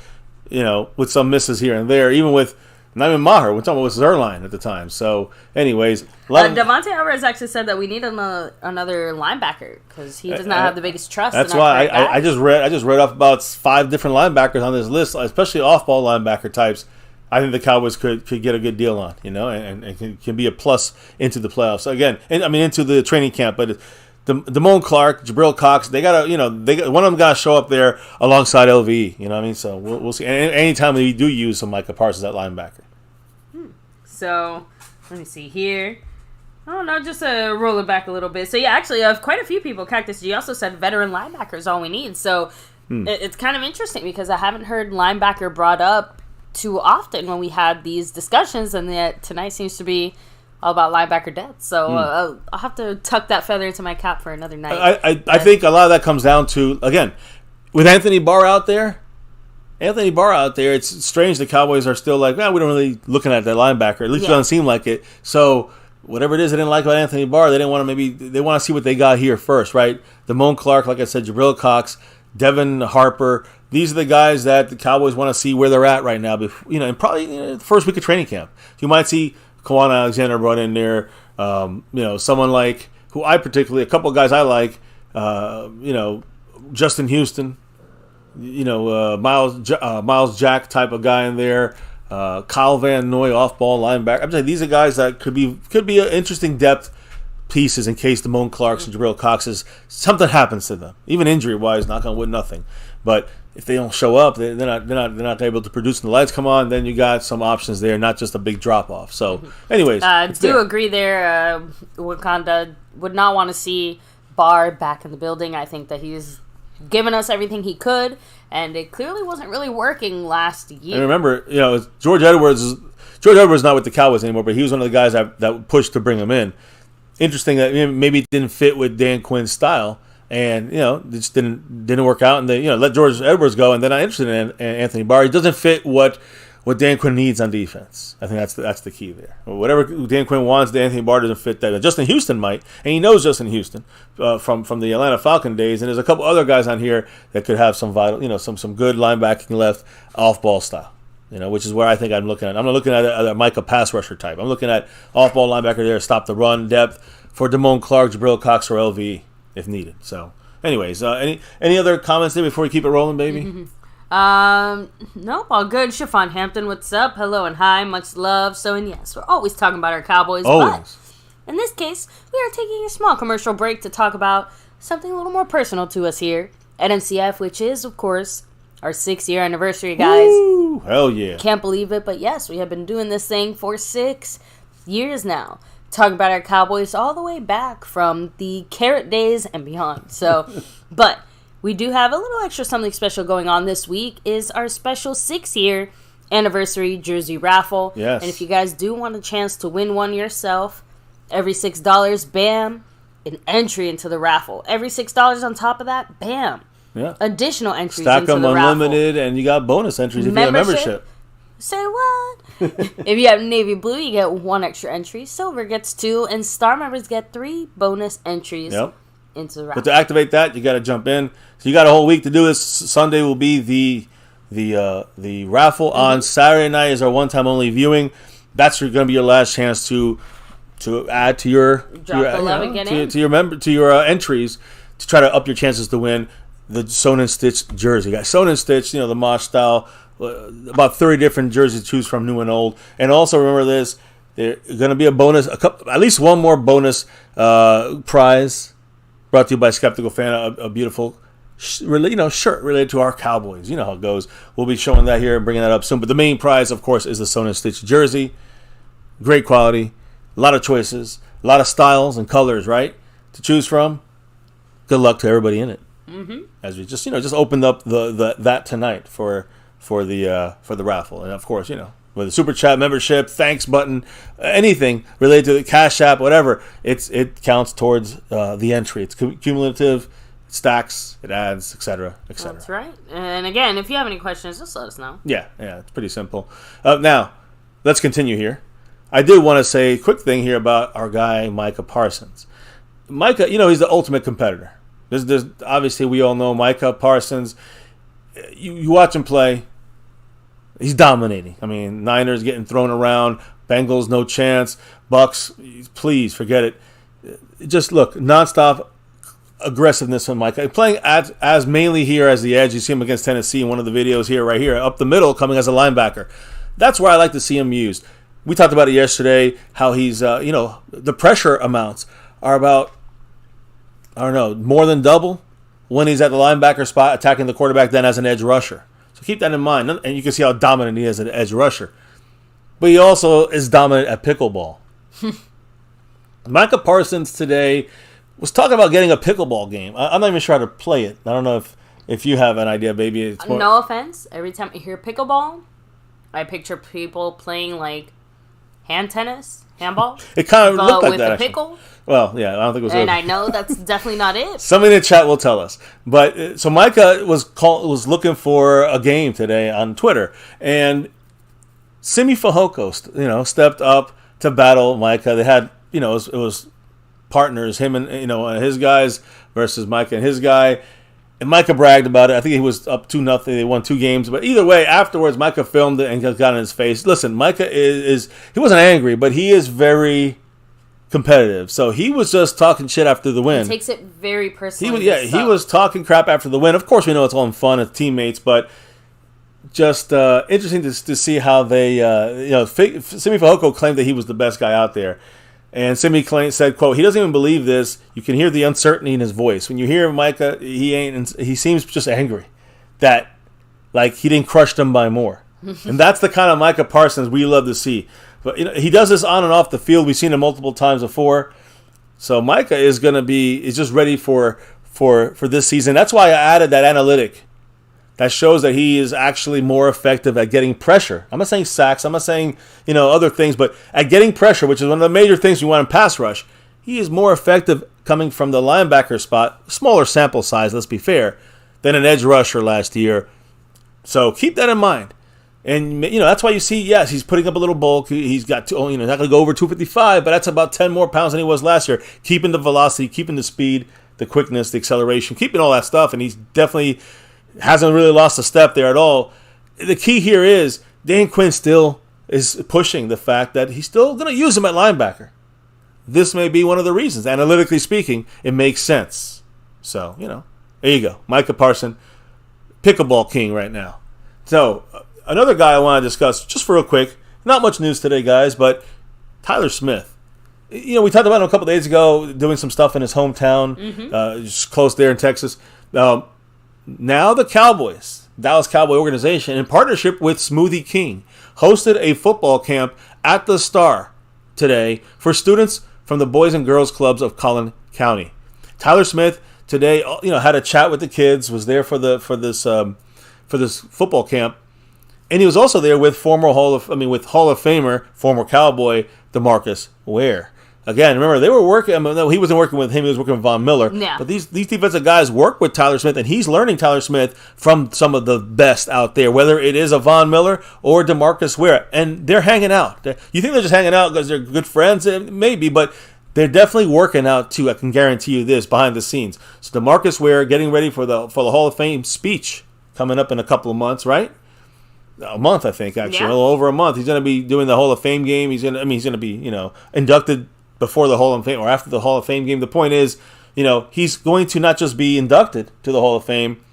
with some misses here and there, even with not even Maher. We're talking about Zerline at the time. So, anyways, Devontae Alvarez actually said that we need another linebacker because he does not have the biggest trust. That's why I just read off about 5 different linebackers on this list, especially off-ball linebacker types. I think the Cowboys could get a good deal on, and can be a plus into the playoffs again. And I mean into the training camp. But Damone Clark, Jabril Cox, they got one of them got to show up there alongside LVE. You know what I mean? So we'll see. And anytime we do use some Micah Parsons at linebacker. So let me see here. I don't know, just roll it back a little bit. So yeah, actually, quite a few people. Cactus G also said veteran linebacker is all we need. So it's kind of interesting because I haven't heard linebacker brought up too often when we had these discussions, and yet tonight seems to be all about linebacker depth. So I'll have to tuck that feather into my cap for another night. I think a lot of that comes down to, again, with Anthony Barr out there, it's strange the Cowboys are still like, we don't really looking at that linebacker. At least it doesn't seem like it. So whatever it is they didn't like about Anthony Barr, they want to see what they got here first, right? Damone Clark, like I said, Jabril Cox, Devin Harper. These are the guys that the Cowboys want to see where they're at right now. And probably the first week of training camp, you might see Kawan Alexander brought in there. Someone like who I particularly, a couple of guys I like. Justin Houston. Miles Jack type of guy in there. Kyle Van Noy, off-ball linebacker. I'm saying these are guys that could be interesting depth pieces in case Damone Clark's and Jabril Cox's something happens to them, even injury-wise. Knock on wood, nothing. But if they don't show up, they're not able to produce. And the lights come on, then you got some options there, not just a big drop-off. So, anyways, agree there. Wakanda would not want to see Barr back in the building. I think that he's given us everything he could, and it clearly wasn't really working last year. And remember, George Edwards is not with the Cowboys anymore, but he was one of the guys that pushed to bring him in. Interesting that maybe it didn't fit with Dan Quinn's style, and it just didn't work out. And they let George Edwards go, and they're not interested in Anthony Barr. He doesn't fit what Dan Quinn needs on defense. I think that's the key there. Whatever Dan Quinn wants, Anthony Barr doesn't fit that. Justin Houston might, and he knows Justin Houston from the Atlanta Falcon days. And there's a couple other guys on here that could have some vital, some good linebacking left off ball style. Which is where I think I'm looking at. I'm not looking at a Micah pass rusher type. I'm looking at off ball linebacker there, stop the run, depth for Damone Clark, Jabril Cox, or LV if needed. So, anyways, any other comments there before we keep it rolling, baby? Nope, all good. Chiffon Hampton, what's up? Hello and hi, much love. So, and yes, we're always talking about our Cowboys, always. But in this case, we are taking a small commercial break to talk about something a little more personal to us here at MCF, which is, of course, our 6-year anniversary, guys. Woo, hell yeah. Can't believe it, but yes, we have been doing this thing for 6 years now. Talking about our Cowboys all the way back from the Carrot days and beyond. So, but we do have a little extra something special going on this week. Is our special 6-year anniversary jersey raffle. Yes. And if you guys do want a chance to win one yourself, every $6, bam, an entry into the raffle. Every $6 on top of that, bam. Yeah. Additional entries Stack into them the unlimited, and you got bonus entries if you have membership. Say what? If you have navy blue, you get 1 extra entry. Silver gets 2, and star members get 3 bonus entries into the raffle. But to activate that, you got to jump in. So you got a whole week to do this. Sunday will be the raffle. On Saturday night is our one-time only viewing. That's going to be your last chance to add to your entries to try to up your chances to win the sewn and stitched jersey. You got sewn and stitched, the Mosh style, about 30 different jerseys to choose from, new and old. And also remember this: there's going to be a bonus, at least one more bonus prize brought to you by Skeptical Fan, a beautiful shirt related to our Cowboys. You know how it goes. We'll be showing that here and bringing that up soon. But the main prize, of course, is the sewn and stitched jersey. Great quality, a lot of choices, a lot of styles and colors, right, to choose from. good luck to everybody in it. As we just opened up that tonight for the raffle, and of course with the super chat, membership, thanks button, anything related to the Cash App, whatever, it counts towards the entry. It's cumulative, it stacks, it adds, etc., etc. That's right. And again, if you have any questions, just let us know. Yeah, it's pretty simple. Now, let's continue here. I did want to say a quick thing here about our guy Micah Parsons. Micah, he's the ultimate competitor. There's obviously, we all know Micah Parsons. You watch him play, he's dominating. I mean, Niners getting thrown around, Bengals no chance, Bucks, please forget it. Just look, nonstop aggressiveness from Micah. Playing as mainly here as the edge. You see him against Tennessee in one of the videos here, right here, up the middle, coming as a linebacker. That's where I like to see him used. We talked about it yesterday, how he's, the pressure amounts are about, I don't know, more than double when he's at the linebacker spot attacking the quarterback than as an edge rusher. So keep that in mind. And you can see how dominant he is as an edge rusher. But he also is dominant at pickleball. Micah Parsons today was talking about getting a pickleball game. I'm not even sure how to play it. I don't know if you have an idea, baby. It's more... No offense. Every time I hear pickleball, I picture people playing like hand tennis, handball. It kind of looked like with that, a actually. pickle. Well, yeah, I don't think it was. And I know that's definitely not it. Somebody in the chat will tell us. But so Micah was looking for a game today on Twitter, and Simi Fehoko, stepped up to battle Micah. They had, it was partners, him and his guys versus Micah and his guy. And Micah bragged about it. I think he was up 2-0. They won 2 games. But either way, afterwards, Micah filmed it and got in his face. Listen, Micah he wasn't angry, but he is very competitive. So he was just talking shit after the win. He takes it very personally. He was talking crap after the win. Of course, we know it's all in fun as teammates, but just interesting to see how they, Simi Fehoko claimed that he was the best guy out there. And Simi said, quote, he doesn't even believe this. You can hear the uncertainty in his voice. When you hear Micah, he seems just angry that, like, he didn't crush them by more. And that's the kind of Micah Parsons we love to see. But he does this on and off the field. We've seen him multiple times before. So Micah is just ready for this season. That's why I added that analytic that shows that he is actually more effective at getting pressure. I'm not saying sacks. I'm not saying, other things, but at getting pressure, which is one of the major things we want in pass rush, he is more effective coming from the linebacker spot, smaller sample size, let's be fair, than an edge rusher last year. So keep that in mind. And, that's why you see, yes, he's putting up a little bulk. He's got, not going to go over 255, but that's about 10 more pounds than he was last year. Keeping the velocity, keeping the speed, the quickness, the acceleration, keeping all that stuff. And he's definitely hasn't really lost a step there at all. The key here is Dan Quinn still is pushing the fact that he's still going to use him at linebacker. This may be one of the reasons. Analytically speaking, it makes sense. So, there you go. Micah Parsons, pickleball king right now. So, another guy I want to discuss, just for real quick, not much news today, guys, but Tyler Smith. We talked about him a couple days ago, doing some stuff in his hometown, just close there in Texas. Now the Cowboys, Dallas Cowboy organization, in partnership with Smoothie King, hosted a football camp at the Star today for students from the Boys and Girls Clubs of Collin County. Tyler Smith today, had a chat with the kids, was there for this football camp, and he was also there with Hall of Famer, former Cowboy DeMarcus Ware. Again, remember, they were working. He wasn't working with him; he was working with Von Miller. Yeah. But these defensive guys work with Tyler Smith, and he's learning Tyler Smith from some of the best out there, whether it is a Von Miller or DeMarcus Ware. And they're hanging out. You think they're just hanging out because they're good friends? Maybe, but they're definitely working out too. I can guarantee you this behind the scenes. So DeMarcus Ware getting ready for the Hall of Fame speech coming up in a couple of months, right? A month, I think, actually, a little over a month. He's going to be doing the Hall of Fame game. He's going to be, inducted before the Hall of Fame or after the Hall of Fame game. The point is, he's going to not just be inducted to the Hall of Fame,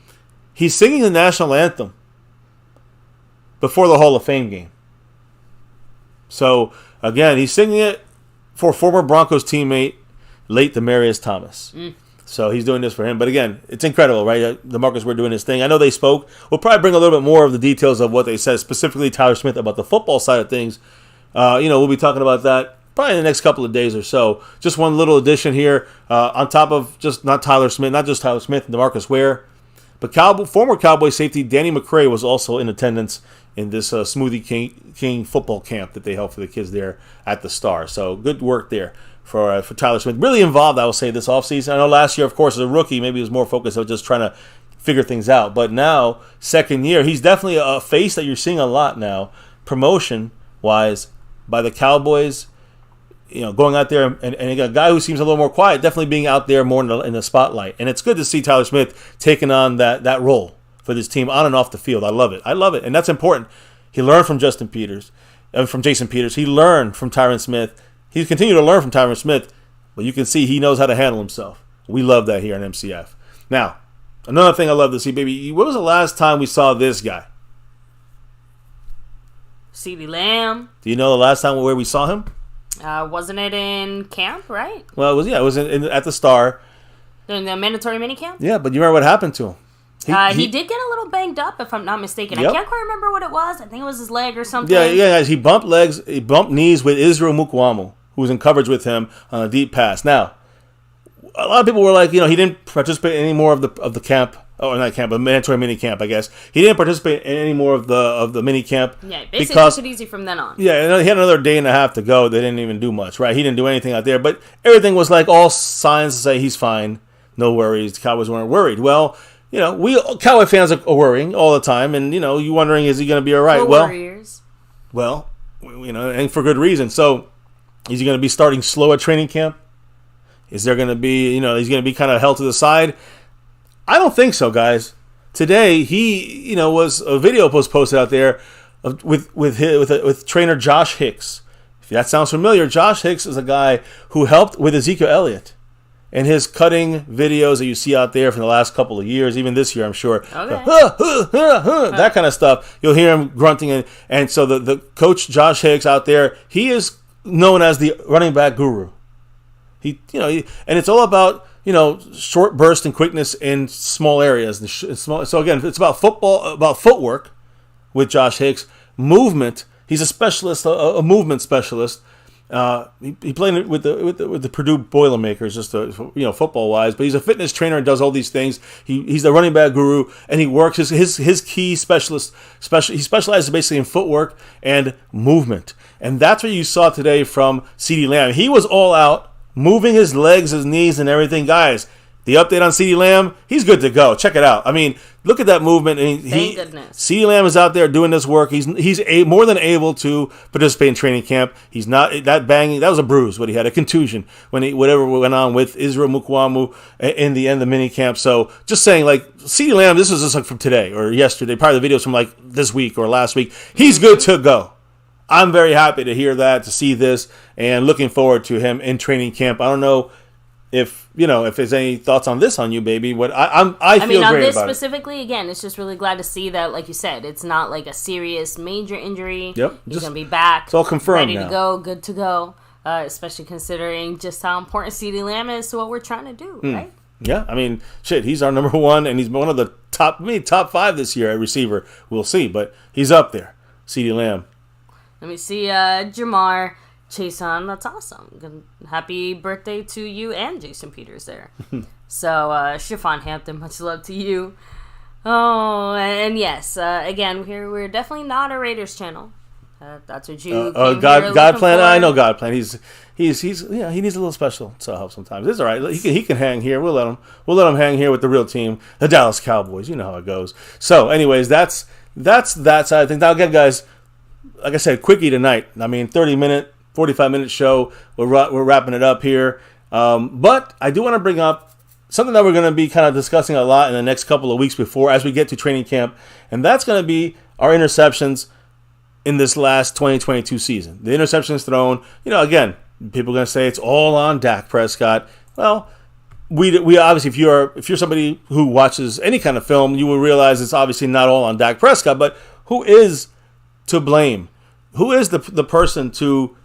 he's singing the national anthem before the Hall of Fame game. So, again, he's singing it for former Broncos teammate, late Demaryius Thomas. So he's doing this for him. But again, it's incredible, right? DeMarcus Ware doing his thing. I know they spoke. We'll probably bring a little bit more of the details of what they said, specifically Tyler Smith, about the football side of things. We'll be talking about that probably in the next couple of days or so. Just one little addition here on top of not just Tyler Smith and DeMarcus Ware, but former Cowboy safety Danny McCray was also in attendance in this Smoothie King football camp that they held for the kids there at the Star. So good work there for Tyler Smith. Really involved, I will say, this offseason. I know last year, of course, as a rookie, maybe he was more focused on just trying to figure things out. But now, second year, he's definitely a face that you're seeing a lot now, promotion-wise, by the Cowboys. Going out there and a guy who seems a little more quiet, definitely being out there more in the spotlight. And it's good to see Tyler Smith taking on that role for this team on and off the field. I love it. And that's important. He learned from Jason Peters. He learned from Tyron Smith. He's continued to learn from Tyron Smith, but you can see he knows how to handle himself. We love that here in MCF. Now, another thing I love to see, baby, when was the last time we saw this guy? CeeDee Lamb. Do you know the last time where we saw him? Wasn't it in camp, right? Well, it was at the Star. In the mandatory minicamp? Yeah, but you remember what happened to him? He did get a little banged up, if I'm not mistaken. Yep. I can't quite remember what it was. I think it was his leg or something. Yeah. He bumped knees with Israel Mukwamu, who was in coverage with him on a deep pass. Now, a lot of people were like, he didn't participate in any more of the camp. Oh, not camp, but mandatory mini camp, I guess. He didn't participate in any more of the mini camp. Yeah, basically took it easy from then on. Yeah, he had another day and a half to go. They didn't even do much, right? He didn't do anything out there, but everything was like all signs to say he's fine, no worries. The Cowboys weren't worried. Well, we Cowboy fans are worrying all the time, and you wondering, is he going to be all right? Warriors. Well, and for good reason. So, is he going to be starting slow at training camp? Is there going to be, he's going to be kind of held to the side? I don't think so, guys. Today, he, was a video posted out there with trainer Josh Hicks. If that sounds familiar, Josh Hicks is a guy who helped with Ezekiel Elliott and his cutting videos that you see out there from the last couple of years, even this year, I'm sure. Okay. That kind of stuff. You'll hear him grunting. And so the coach, Josh Hicks, out there, he is known as the running back guru. And it's all about, short burst and quickness in small areas. So again, it's about footwork with Josh Hicks. Movement. He's a specialist, a movement specialist. He played with the Purdue Boilermakers, just football wise. But he's a fitness trainer and does all these things. He's the running back guru, and he works his key specialist. He specializes basically in footwork and movement, and that's what you saw today from CeeDee Lamb. He was all out, moving his legs, his knees, and everything. Guys, the update on CeeDee Lamb, he's good to go. Check it out. I mean, look at that movement. Thank goodness. CeeDee Lamb is out there doing this work. He's more than able to participate in training camp. He's not that banging. That was a bruise, what he had, a contusion whatever went on with Israel Mukwamu in the end of the mini camp. So just saying, CeeDee Lamb, this is just from today or yesterday, probably the videos from this week or last week. He's good to go. I'm very happy to hear that, to see this, and looking forward to him in training camp. I don't know if there's any thoughts on this on you, baby. I feel great about it. On this specifically, again, it's just really glad to see that, like you said, it's not like a serious major injury. Yep. He's going to be back. It's all confirmed ready now. to go, good to go, especially considering just how important CeeDee Lamb is to what we're trying to do, right? Yeah, I mean, he's our number one, and he's one of the top 5 this year at receiver. We'll see, but he's up there, CeeDee Lamb. Let me see, Jamar Chason, that's awesome. Happy birthday to you and Jason Peters there. So, Chiffon Hampton, much love to you. Oh, and yes, again, we're definitely not a Raiders channel. That's what you God Plan. I know God Plan. He's he needs a little special help sometimes. It's all right. He can hang here. We'll let him hang here with the real team, the Dallas Cowboys. You know how it goes. So, anyways, that's that side of things. Now, again, guys, like I said, quickie tonight. I mean, 30-minute, 45-minute show. We're wrapping it up here. But I do want to bring up something that we're going to be kind of discussing a lot in the next couple of weeks as we get to training camp, and that's going to be our interceptions in this last 2022 season. The interceptions thrown, again, people are going to say it's all on Dak Prescott. Well, we obviously, if you're somebody who watches any kind of film, you will realize it's obviously not all on Dak Prescott, but who is to blame? Who is the person to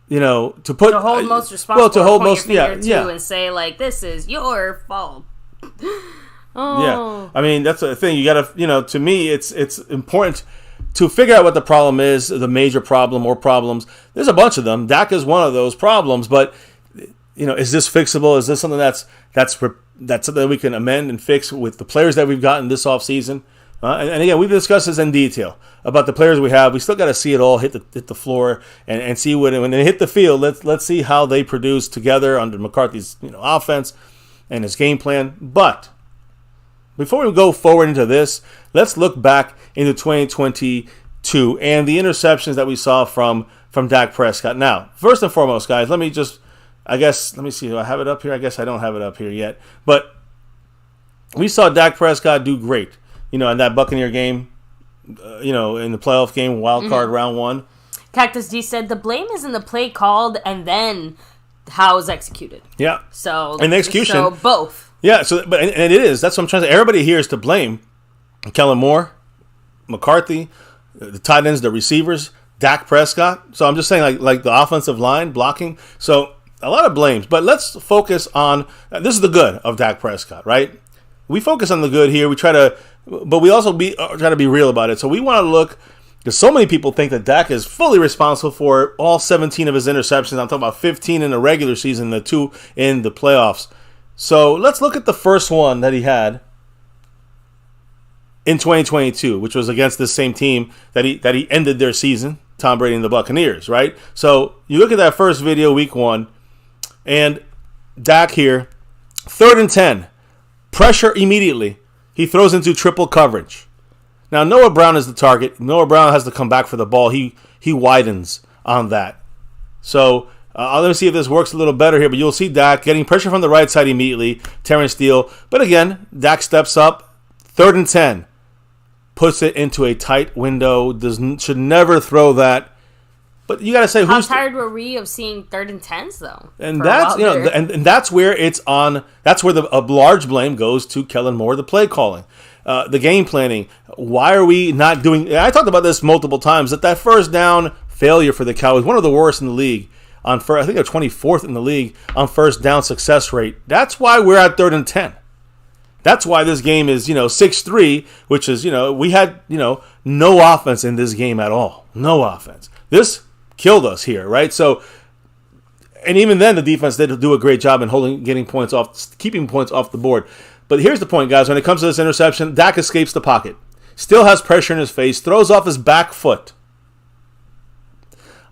hold most responsible, to hold most, and say this is your fault. Yeah, I mean that's the thing. You gotta, to me, it's important to figure out what the problem is, the major problem or problems. There's a bunch of them. Dak is one of those problems, but is this fixable? Is this something that's something that we can amend and fix with the players that we've gotten this offseason? And again, we've discussed this in detail about the players we have. We still got to see it all hit the floor and see when they hit the field. Let's see how they produce together under McCarthy's offense and his game plan. But before we go forward into this, let's look back into 2022 and the interceptions that we saw from Dak Prescott. Now, first and foremost, guys, let me see. Do I have it up here? I guess I don't have it up here yet. But we saw Dak Prescott do great, in that Buccaneer game, in the playoff game, wild card round 1. Cactus D said the blame is in the play called and then how it's executed. Yeah. So and the execution. So both. Yeah. So, and it is. That's what I'm trying to say. Everybody here is to blame. Kellen Moore, McCarthy, the tight ends, the receivers, Dak Prescott. So I'm just saying, like the offensive line blocking. So a lot of blames. But let's focus on this is the good of Dak Prescott, right? We focus on the good here. We try to, but we also try to be real about it. So we want to look. Because so many people think that Dak is fully responsible for all 17 of his interceptions. I'm talking about 15 in the regular season, the 2 in the playoffs. So let's look at the first one that he had in 2022, which was against this same team that he ended their season, Tom Brady and the Buccaneers, right? So you look at that first video, week 1, and Dak here, 3rd and 10, pressure immediately. He throws into triple coverage. Now, Noah Brown is the target. Noah Brown has to come back for the ball. He widens on that. So, let me see if this works a little better here. But you'll see Dak getting pressure from the right side immediately. Terrence Steele. But again, Dak steps up. 3rd and 10. Puts it into a tight window. Should never throw that. But you got to say, how tired were we of seeing 3rd and 10s, though? And that's and that's where it's on. That's where a large blame goes to Kellen Moore, the play calling. The game planning. Why are we not doing... I talked about this multiple times, that first down failure for the Cowboys, one of the worst in the league. I think they're 24th in the league on first down success rate. That's why we're at 3rd and 10. That's why this game is, 6-3, which is, we had, no offense in this game at all. No offense. This killed us here, right? So, and even then, the defense did do a great job in keeping points off the board. But here's the point, guys. When it comes to this interception, Dak escapes the pocket. Still has pressure in his face. Throws off his back foot.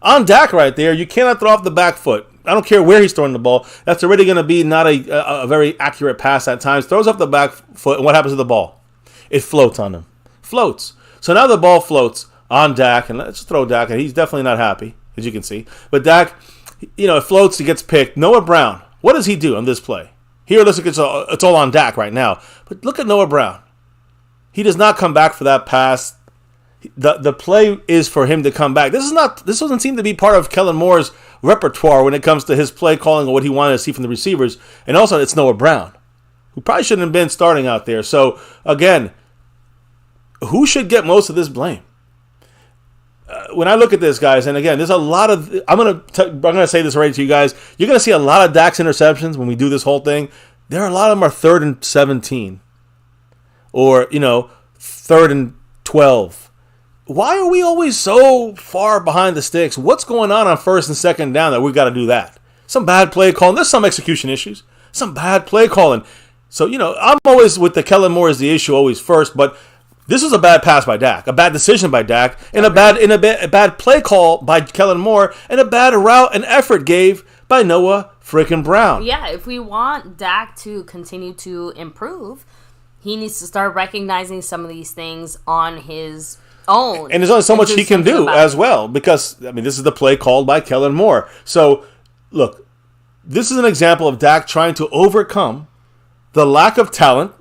On Dak right there, you cannot throw off the back foot. I don't care where he's throwing the ball. That's already going to be not a very accurate pass at times. Throws off the back foot, and what happens to the ball? It floats on him. Floats. So now the ball floats on Dak, and let's throw Dak, and he's definitely not happy, as you can see. But Dak, it floats, he gets picked. Noah Brown, what does he do on this play? Here, it looks like it's all on Dak right now. But look at Noah Brown. He does not come back for that pass. The play is for him to come back. This doesn't seem to be part of Kellen Moore's repertoire when it comes to his play calling or what he wanted to see from the receivers. And also, it's Noah Brown, who probably shouldn't have been starting out there. So, again, who should get most of this blame? When I look at this, guys, and again, there's a lot of... I'm gonna say this right to you guys. You're gonna see a lot of Dak's interceptions when we do this whole thing. A lot of them are 3rd and 17, or 3rd and 12. Why are we always so far behind the sticks? What's going on 1st and 2nd down that we got to do that? Some bad play calling. There's some execution issues. Some bad play calling. So I'm always with the Kellen Moore is the issue always first, but. This was a bad pass by Dak, a bad decision by Dak, and a bad play call by Kellen Moore, and a bad route and effort gave by Noah freaking Brown. Yeah, if we want Dak to continue to improve, he needs to start recognizing some of these things on his own. And there's only so much he can do as well, because, this is the play called by Kellen Moore. So, look, this is an example of Dak trying to overcome the lack of talent,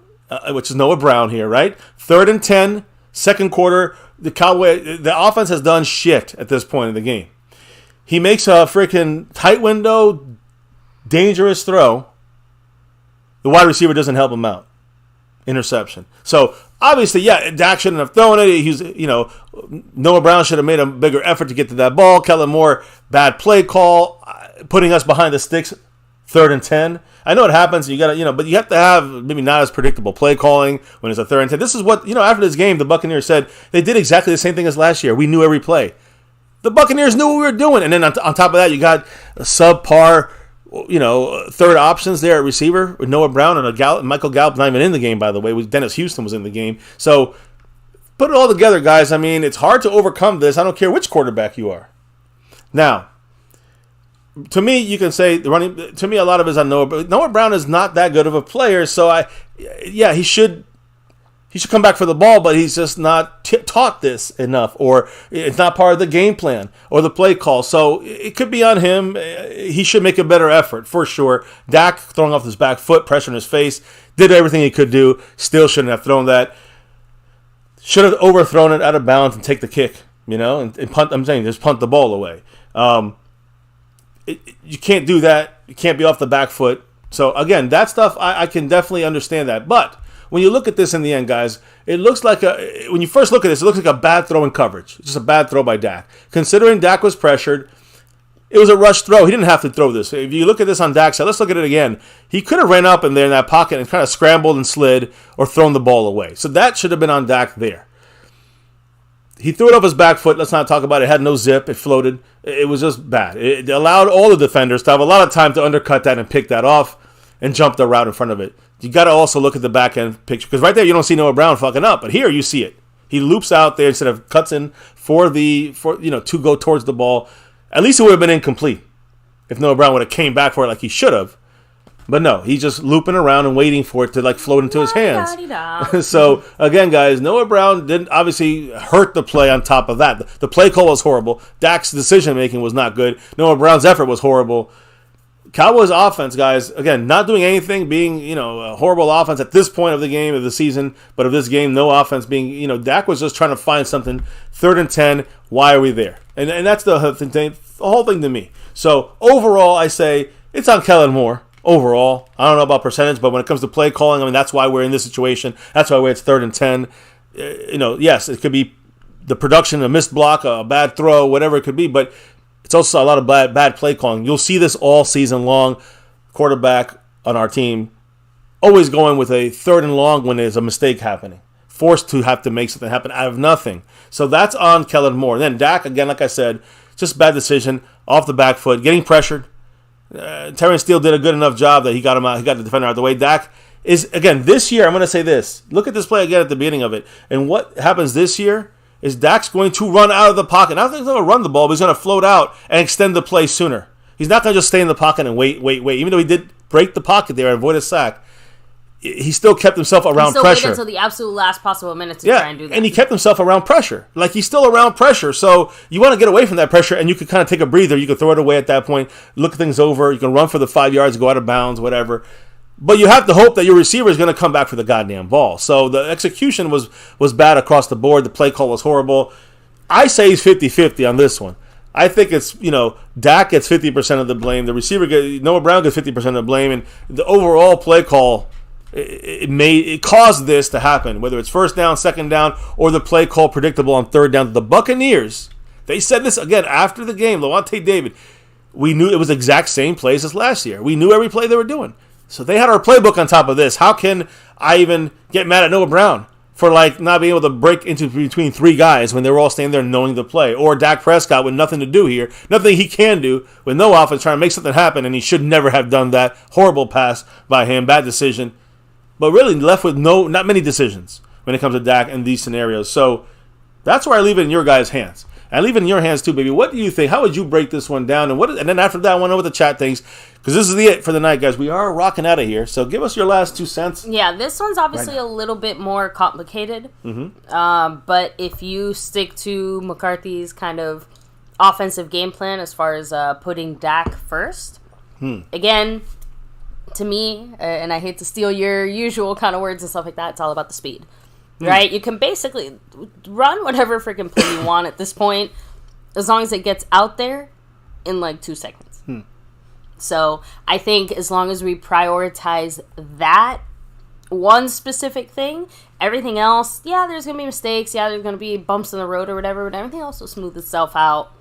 which is Noah Brown here, right? 3rd and 10, 2nd quarter. The offense has done shit at this point in the game. He makes a freaking tight window, dangerous throw. The wide receiver doesn't help him out. Interception. So, obviously, yeah, Dak shouldn't have thrown it. Noah Brown should have made a bigger effort to get to that ball. Kellen Moore, bad play call, putting us behind the sticks 3rd and 10. I know it happens. You got to, but you have to have maybe not as predictable play calling when it's a 3rd and 10. This is what, after this game, the Buccaneers said they did exactly the same thing as last year. We knew every play. The Buccaneers knew what we were doing. And then on top of that, you got a subpar, third options there at receiver with Noah Brown and Michael Gallup's not even in the game, by the way. Dennis Houston was in the game. So put it all together, guys. I mean, it's hard to overcome this. I don't care which quarterback you are. Now, to me, you can say to me, a lot of it is on Noah. But Noah Brown is not that good of a player, so he should come back for the ball, but he's just not taught this enough, or it's not part of the game plan or the play call. So it could be on him. He should make a better effort for sure. Dak throwing off his back foot, pressure in his face, did everything he could do. Still shouldn't have thrown that. Should have overthrown it out of bounds and take the kick, and punt. I'm saying just punt the ball away. You can't do that. You can't be off the back foot. So, again, that stuff, I can definitely understand that. But when you look at this in the end, guys, it looks like when you first look at this, it looks like a bad throw in coverage. Just a bad throw by Dak. Considering Dak was pressured, it was a rush throw. He didn't have to throw this. If you look at this on Dak's side, let's look at it again. He could have ran up in there in that pocket and kind of scrambled and slid or thrown the ball away. So that should have been on Dak there. He threw it off his back foot. Let's not talk about it. It had no zip. It floated. It was just bad. It allowed all the defenders to have a lot of time to undercut that and pick that off and jump the route in front of it. You got to also look at the back end picture, because right there you don't see Noah Brown fucking up, but here you see it. He loops out there instead of cuts in to go towards the ball. At least it would have been incomplete if Noah Brown would have came back for it like he should have. But no, he's just looping around and waiting for it to float into his hands. So again, guys, Noah Brown didn't obviously hurt the play on top of that. The play call was horrible. Dak's decision making was not good. Noah Brown's effort was horrible. Cowboys offense, guys, again, not doing anything, being a horrible offense at this point of the game, of the season, but of this game, no offense being, Dak was just trying to find something. 3rd and 10, why are we there? And that's the whole thing to me. So overall, I say it's on Kellen Moore. Overall, I don't know about percentage, but when it comes to play calling, I mean, that's why we're in this situation. That's why it's 3rd and 10. Yes, it could be the production, a missed block, a bad throw, whatever it could be, but it's also a lot of bad play calling. You'll see this all season long. Quarterback on our team always going with a 3rd and long when there's a mistake happening. Forced to have to make something happen out of nothing. So that's on Kellen Moore. Then Dak, again, like I said, just bad decision, off the back foot, getting pressured. Terrence Steele did a good enough job that he got him out. He got the defender out of the way. Dak is, again, this year, I'm going to say this. Look at this play again at the beginning of it. And what happens this year is Dak's going to run out of the pocket. I don't think he's going to run the ball, but he's going to float out and extend the play sooner. He's not going to just stay in the pocket and wait. Even though he did break the pocket there and avoid a sack, he still kept himself around pressure. He still waited until the absolute last possible minute to try and do that. And he kept himself around pressure. Like, he's still around pressure. So you want to get away from that pressure, and you can kind of take a breather. You can throw it away at that point, look things over. You can run for the 5 yards, go out of bounds, whatever. But you have to hope that your receiver is going to come back for the goddamn ball. So the execution was bad across the board. The play call was horrible. I say he's 50-50 on this one. I think it's, Dak gets 50% of the blame. The receiver, Noah Brown gets 50% of the blame. And the overall play call, it caused this to happen, whether it's 1st down, 2nd down, or the play call predictable on 3rd down. The Buccaneers, they said this again after the game. Levante David, we knew it was the exact same plays as last year. We knew every play they were doing. So they had our playbook on top of this. How can I even get mad at Noah Brown for not being able to break into between 3 guys when they were all standing there knowing the play? Or Dak Prescott with nothing to do here, nothing he can do with no offense, trying to make something happen, and he should never have done that. Horrible pass by him, bad decision. But really left with not many decisions when it comes to Dak in these scenarios. So that's where I leave it in your guys' hands. I leave it in your hands too, baby. What do you think? How would you break this one down? And then after that, I want to know what the chat thinks, because this is it for the night, guys. We are rocking out of here. So give us your last 2 cents. Yeah, this one's obviously a little bit more complicated. Mm-hmm. But if you stick to McCarthy's kind of offensive game plan as far as putting Dak first, again, to me, and I hate to steal your usual kind of words and stuff like that, it's all about the speed. Right? You can basically run whatever freaking play you want at this point, as long as it gets out there in 2 seconds. So I think as long as we prioritize that one specific thing, everything else, there's going to be mistakes. There's going to be bumps in the road or whatever, but everything else will smooth itself out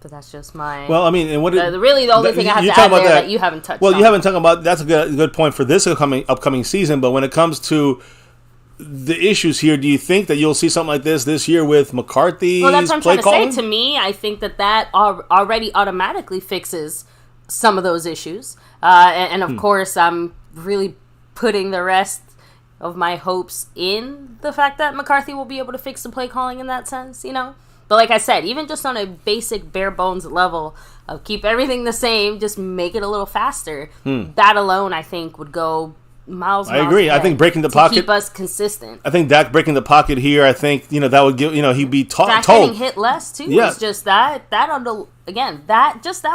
But that's just my... Well, I mean, and what... really, the only thing I have to add there that you haven't touched on. Well, you haven't talked about... That's a good point for this upcoming season, but when it comes to the issues here, do you think that you'll see something like this year with McCarthy's play calling? Well, that's what I'm trying to say. To me, I think that already automatically fixes some of those issues. And of course, I'm really putting the rest of my hopes in the fact that McCarthy will be able to fix the play calling in that sense, you know? But like I said, even just on a basic bare bones level of keep everything the same, just make it a little faster, that alone, I think, would go miles. I agree. I think breaking the pocket, keep us consistent. I think Dak breaking the pocket here, I think, that would give, he'd be told. Getting hit less, too. Yeah. It's just that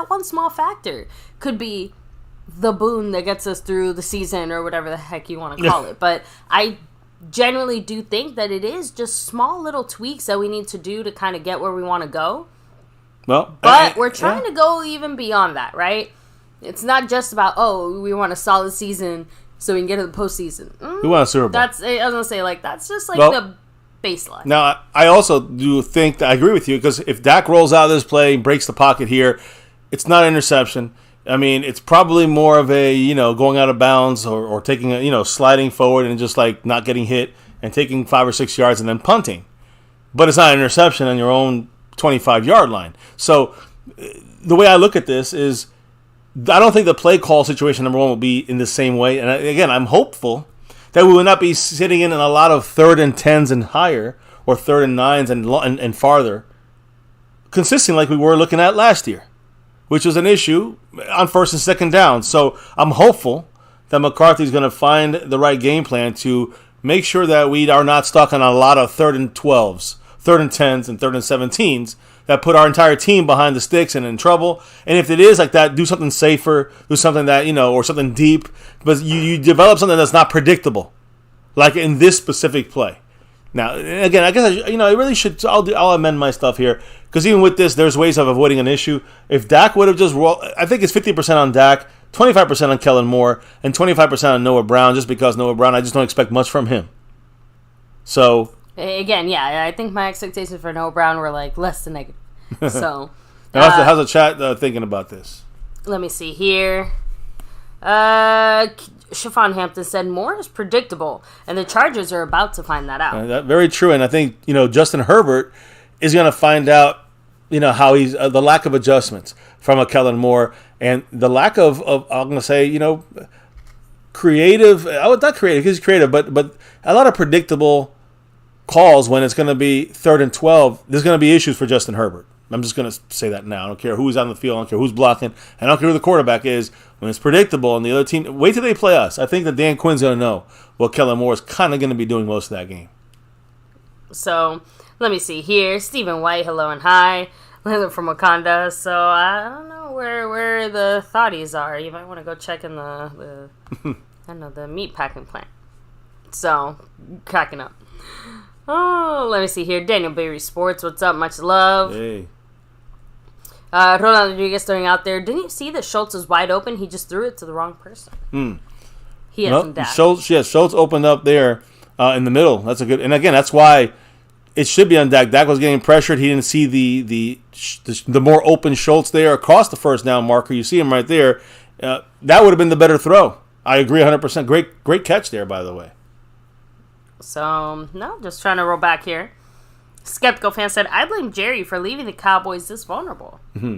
one small factor could be the boon that gets us through the season or whatever the heck you want to call it. But I generally do think that it is just small little tweaks that we need to do to kind of get where we want to go. Well, but we're trying to go even beyond that, right? It's not just about, we want a solid season so we can get to the postseason. We want a Super Bowl. I was going to say, that's just the baseline. Now, I also do think that I agree with you, because if Dak rolls out of this play and breaks the pocket here, it's not an interception. I mean, it's probably more of a, going out of bounds or taking sliding forward and just not getting hit and taking 5 or 6 yards and then punting. But it's not an interception on your own 25-yard line. So the way I look at this is I don't think the play call situation, number one, will be in the same way. And again, I'm hopeful that we will not be sitting in a lot of 3rd and 10s and higher or 3rd and 9s and farther, consistent like we were looking at last year, which was an issue on 1st and 2nd down. So I'm hopeful that McCarthy's going to find the right game plan to make sure that we are not stuck on a lot of 3rd and 12s, 3rd and 10s, and 3rd and 17s that put our entire team behind the sticks and in trouble. And if it is like that, do something safer, do something that, or something deep. But you develop something that's not predictable, like in this specific play. Now, again, I guess, I really should, I'll amend my stuff here, because even with this, there's ways of avoiding an issue. If Dak would have just rolled, I think it's 50% on Dak, 25% on Kellen Moore, and 25% on Noah Brown, just because Noah Brown, I just don't expect much from him. So... Again, I think my expectations for Noah Brown were less than negative. So, now, how's the chat thinking about this? Let me see here. Chiffon Hampton said Moore is predictable, and the Chargers are about to find that out. That's very true, and I think Justin Herbert is going to find out how he's the lack of adjustments from a Kellen Moore and the lack of I'm going to say creative. Not creative, he's creative, but a lot of predictable calls when it's going to be 3rd and 12. There's going to be issues for Justin Herbert. I'm just going to say that now. I don't care who's on the field. I don't care who's blocking. I don't care who the quarterback is. When it's predictable and the other team, wait till they play us. I think that Dan Quinn's going to know what Kellen Moore is kind of going to be doing most of that game. So, let me see here. Stephen White, hello and hi. Landon from Wakanda. So, I don't know where the thoughties are. You might want to go check in the the meat packing plant. So, cracking up. Oh, let me see here. Daniel Berry Sports, what's up? Much love. Hey. Ronald Rodriguez throwing out there. Didn't you see that Schultz was wide open? He just threw it to the wrong person. He had some data. Schultz opened up there in the middle. That's a good. And again, that's why it should be on Dak. Dak was getting pressured. He didn't see the more open Schultz there across the first down marker. You see him right there. That would have been the better throw. I agree 100%. Great catch there, by the way. So, no, just trying to roll back here. Skeptical fan said, I blame Jerry for leaving the Cowboys this vulnerable. Mm-hmm.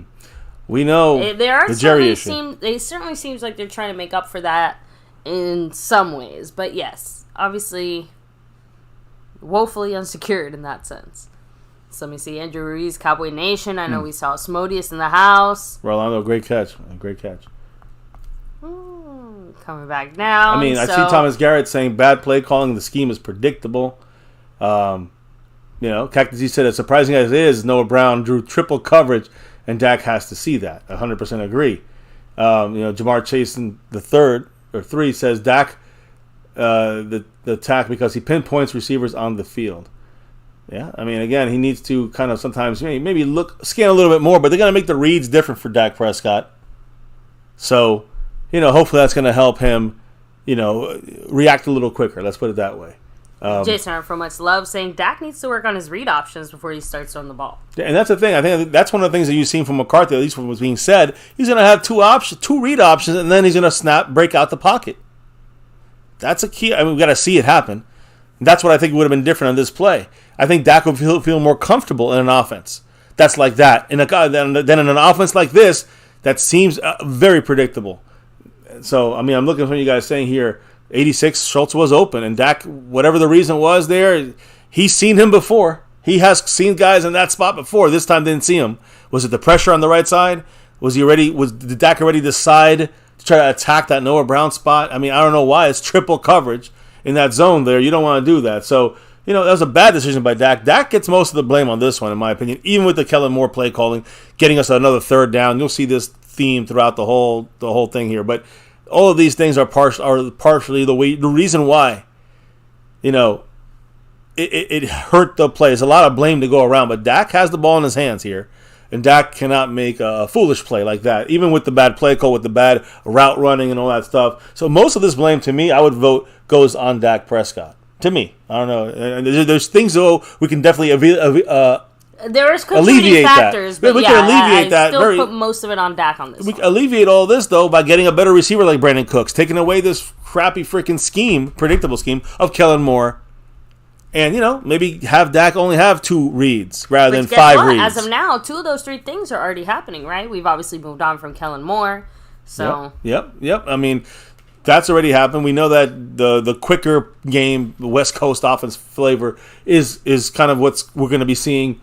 We know the Jerry issue. It certainly seems like they're trying to make up for that in some ways. But yes, obviously, woefully unsecured in that sense. So let me see. Andrew Ruiz, Cowboy Nation. I know we saw Smodius in the house. Rolando, great catch. Great catch. Coming back down. I mean, I see Thomas Garrett saying bad play calling. The scheme is predictable. Cactus G said, as surprising as it is, Noah Brown drew triple coverage, and Dak has to see that. 100% agree. Jamar Chasen the third or 3 says Dak the attack because he pinpoints receivers on the field. Yeah, I mean, again, he needs to kind of sometimes maybe scan a little bit more, but they're going to make the reads different for Dak Prescott. So, hopefully that's going to help him, react a little quicker. Let's put it that way. Jason from Much Love saying Dak needs to work on his read options before he starts throwing the ball. And that's the thing. I think that's one of the things that you've seen from McCarthy, at least from what was being said. He's going to have two read options, and then he's going to break out the pocket. That's a key. I mean, we've got to see it happen. And that's what I think would have been different on this play. I think Dak would feel more comfortable in an offense that's like that. Than in an offense like this that seems very predictable. So, I mean, I'm looking for you guys saying here, 86, Schultz was open, and Dak, whatever the reason was there, he's seen him before. He has seen guys in that spot before. This time didn't see him. Was it the pressure on the right side? Did Dak already decide to try to attack that Noah Brown spot? I mean, I don't know why. It's triple coverage in that zone there. You don't want to do that. So, that was a bad decision by Dak. Dak gets most of the blame on this one, in my opinion, even with the Kellen Moore play calling, getting us another third down. You'll see this theme throughout the whole thing here. But all of these things are partially the reason why, it hurt the play. There's a lot of blame to go around, but Dak has the ball in his hands here, and Dak cannot make a foolish play like that, even with the bad play call, with the bad route running and all that stuff. So most of this blame, to me, I would vote goes on Dak Prescott. To me, I don't know. There's things though we can definitely there is contributing factors, but we can alleviate that. Still put most of it on Dak on this. We can alleviate all this though by getting a better receiver like Brandon Cooks, taking away this crappy freaking predictable scheme of Kellen Moore, and maybe have Dak only have 2 reads rather than 5 reads. As of now, 2 of those 3 things are already happening, right? We've obviously moved on from Kellen Moore, so yep. I mean, that's already happened. We know that the quicker game, the West Coast offense flavor is kind of what we're going to be seeing.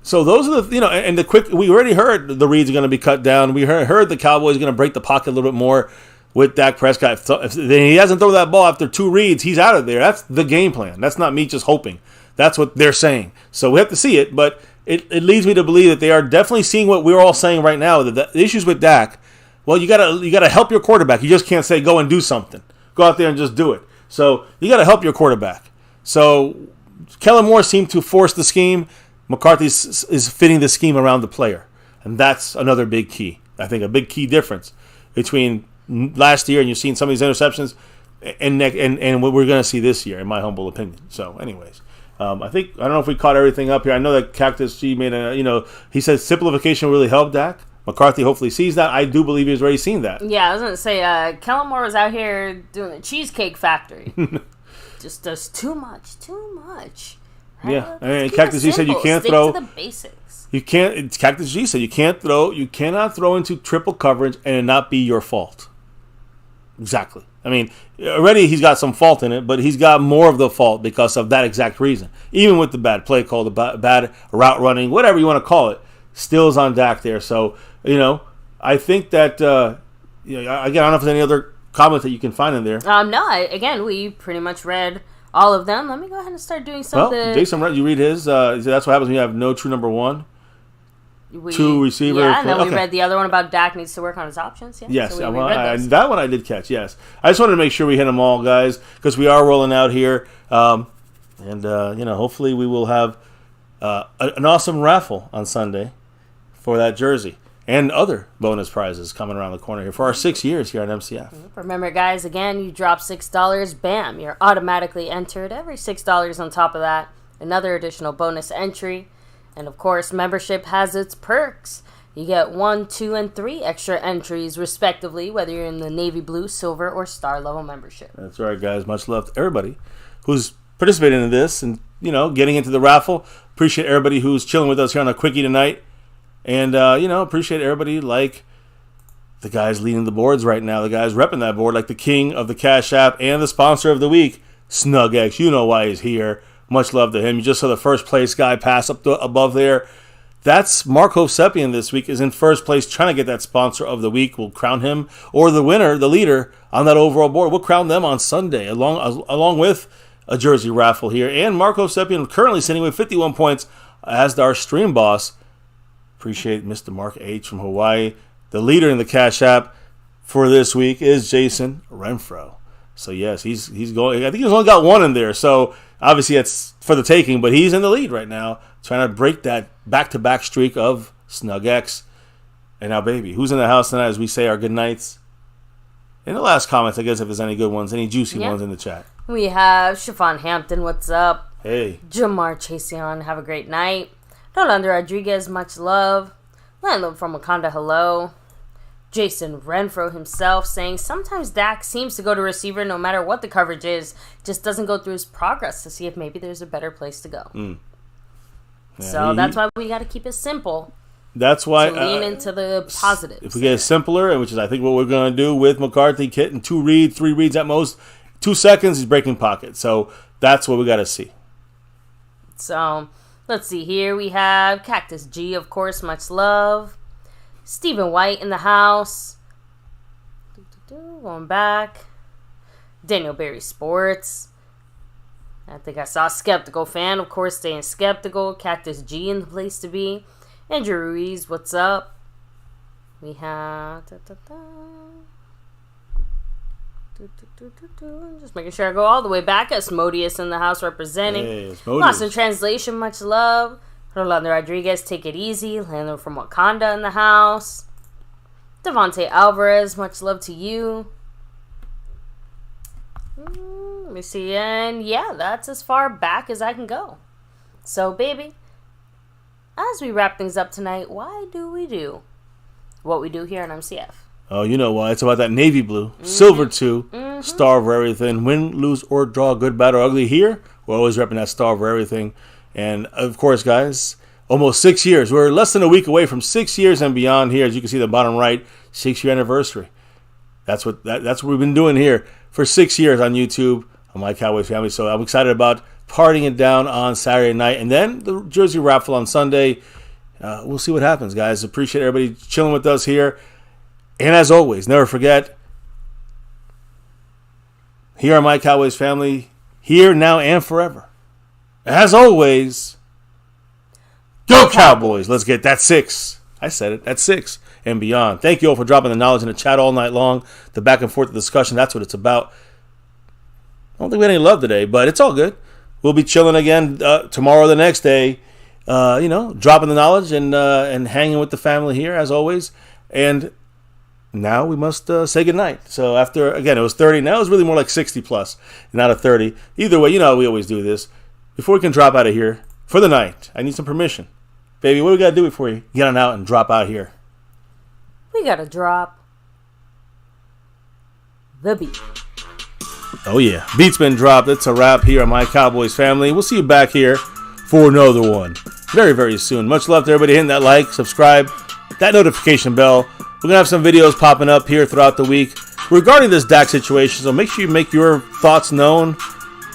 So those are the, and the quick, we already heard the reads are going to be cut down. We heard the Cowboys are going to break the pocket a little bit more with Dak Prescott. If he hasn't thrown that ball after 2 reads, he's out of there. That's the game plan. That's not me just hoping. That's what they're saying. So we have to see it, but it leads me to believe that they are definitely seeing what we're all saying right now, that the issues with Dak, well, you gotta help your quarterback. You just can't say go and do something. Go out there and just do it. So you got to help your quarterback. So Kellen Moore seemed to force the scheme. McCarthy is fitting the scheme around the player. And that's another big key. I think a big key difference between last year and you've seen some of these interceptions and what we're going to see this year, in my humble opinion. So anyways, I don't know if we caught everything up here. I know that Cactus G made he said simplification really helped Dak. McCarthy hopefully sees that. I do believe he's already seen that. Yeah, I was going to say, Kellen Moore was out here doing the Cheesecake Factory. Just does too much. Right? Yeah, and Cactus G said you can't throw. To the basics. You can't. Cactus G said you cannot throw into triple coverage and it not be your fault. Exactly. I mean, already he's got some fault in it, but he's got more of the fault because of that exact reason. Even with the bad play call, the bad route running, whatever you want to call it, still is on Dak there. So, I think that, again, I don't know if there's any other comment that you can find in there. No, we pretty much read all of them. Let me go ahead and start doing something. Well, Jason, you read his. That's what happens when you have no true number 1. 2 receiver. Yeah, and then we read the other one about Dak needs to work on his options. Yeah? Yes, so that one I did catch, yes. I just wanted to make sure we hit them all, guys, because we are rolling out here. Hopefully we will have an awesome raffle on Sunday for that jersey. And other bonus prizes coming around the corner here for our 6 years here at MCF. Remember, guys, again, you drop $6, bam, you're automatically entered. Every $6 on top of that, another additional bonus entry. And, of course, membership has its perks. You get 1, 2, and 3 extra entries, respectively, whether you're in the navy blue, silver, or star level membership. That's right, guys. Much love to everybody who's participating in this and, getting into the raffle. Appreciate everybody who's chilling with us here on a quickie tonight. And, appreciate everybody like the guys leading the boards right now, the guys repping that board, like the king of the Cash App and the sponsor of the week, SnugX. You know why he's here. Much love to him. You just saw the first place guy pass up above there. That's Mark Hovsepian this week is in first place trying to get that sponsor of the week. We'll crown him or the winner, the leader on that overall board. We'll crown them on Sunday along with a jersey raffle here. And Mark Hovsepian currently sitting with 51 points as our stream boss. Appreciate Mr. Mark H. from Hawaii. The leader in the Cash App for this week is Jason Renfro. So, yes, he's going. I think he's only got 1 in there. So, obviously, it's for the taking. But he's in the lead right now, trying to break that back-to-back streak of SnugX. And now, baby, who's in the house tonight as we say our good nights? In the last comments, I guess if there's any good ones, any juicy ones in the chat. We have Chiffon Hampton, what's up? Hey. Jamar Chaseon, have a great night. Rolando Rodriguez, much love. Landlord from Wakanda, hello. Jason Renfro himself saying, sometimes Dak seems to go to receiver no matter what the coverage is. Just doesn't go through his progress to see if maybe there's a better place to go. Yeah, so that's why we got to keep it simple. That's why lean into the positives. If we get it simpler, which is I think what we're going to do with McCarthy, hitting 3 reads at most, 2 seconds, he's breaking pocket. So that's what we got to see. So let's see here. We have Cactus G, of course, much love. Stephen White in the house. Going back. Daniel Berry Sports. I think I saw Skeptical Fan, of course, staying skeptical. Cactus G in the place to be. Andrew Ruiz, what's up? We have... Just making sure I go all the way back. Asmodeus in the house representing. Hey, Lost in Translation, much love. Rolando Rodriguez, take it easy. Landlord from Wakanda in the house. Devontae Alvarez, much love to you. Let me see. And yeah, that's as far back as I can go. So, baby, as we wrap things up tonight, why do we do what we do here on MCF? Oh, you know why. It's about that navy blue. Silver 2. Star over everything. Win, lose, or draw. Good, bad, or ugly. Here, we're always repping that star over everything. And, of course, guys, almost 6 years. We're less than a week away from 6 years and beyond here. As you can see the bottom right, 6-year anniversary. That's what we've been doing here for 6 years on YouTube, on My Cowboys Family. So I'm excited about partying it down on Saturday night. And then the jersey raffle on Sunday. We'll see what happens, guys. Appreciate everybody chilling with us here. And as always, never forget, here on My Cowboys Family, here, now, and forever. As always, go Cowboys. Let's get that 6. I said it. That's 6 and beyond. Thank you all for dropping the knowledge in the chat all night long. The back and forth discussion, that's what it's about. I don't think we had any love today, but it's all good. We'll be chilling again tomorrow or the next day, dropping the knowledge and hanging with the family here, as always. And now we must say goodnight. So after, again, it was 30. Now it's really more like 60 plus, not a 30. Either way, you know how we always do this. Before we can drop out of here for the night, I need some permission. Baby, what do we got to do before you get on out and drop out here? We got to drop the beat. Oh, yeah. Beat's been dropped. It's a wrap here on My Cowboys Family. We'll see you back here for another one very, very soon. Much love to everybody hitting that like, subscribe, that notification bell. We're going to have some videos popping up here throughout the week regarding this Dak situation, so make sure you make your thoughts known.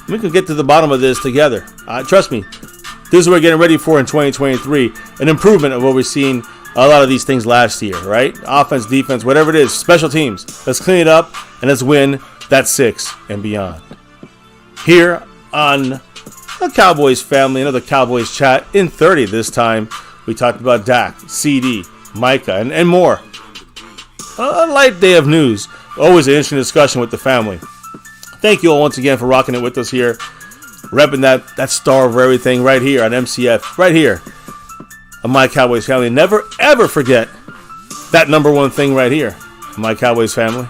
We can get to the bottom of this together. Trust me, this is what we're getting ready for in 2023. An improvement of what we've seen a lot of these things last year, right? Offense, defense, whatever it is, special teams. Let's clean it up and let's win that 6 and beyond. Here on the Cowboys Family, another Cowboys chat in 30 this time. We talked about Dak, Ceedee, Micah, and more. A light day of news. Always an interesting discussion with the family. Thank you all once again for rocking it with us here. Repping that star over everything right here on MCF. Right here on My Cowboys Family. Never, ever forget that number one thing right here on My Cowboys Family.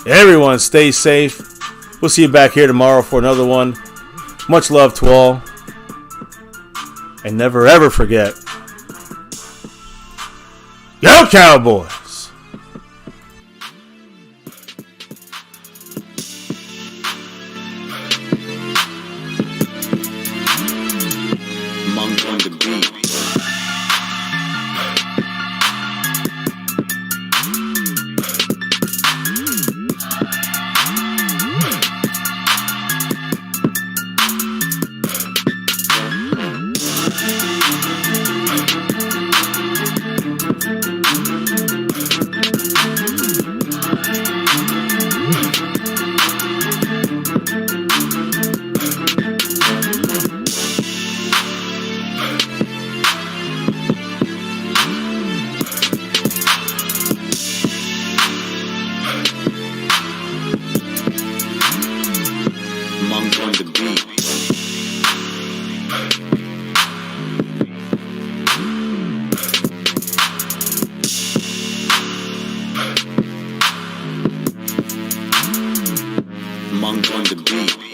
Everyone stay safe. We'll see you back here tomorrow for another one. Much love to all. And never, ever forget, go Cowboys! on the beat.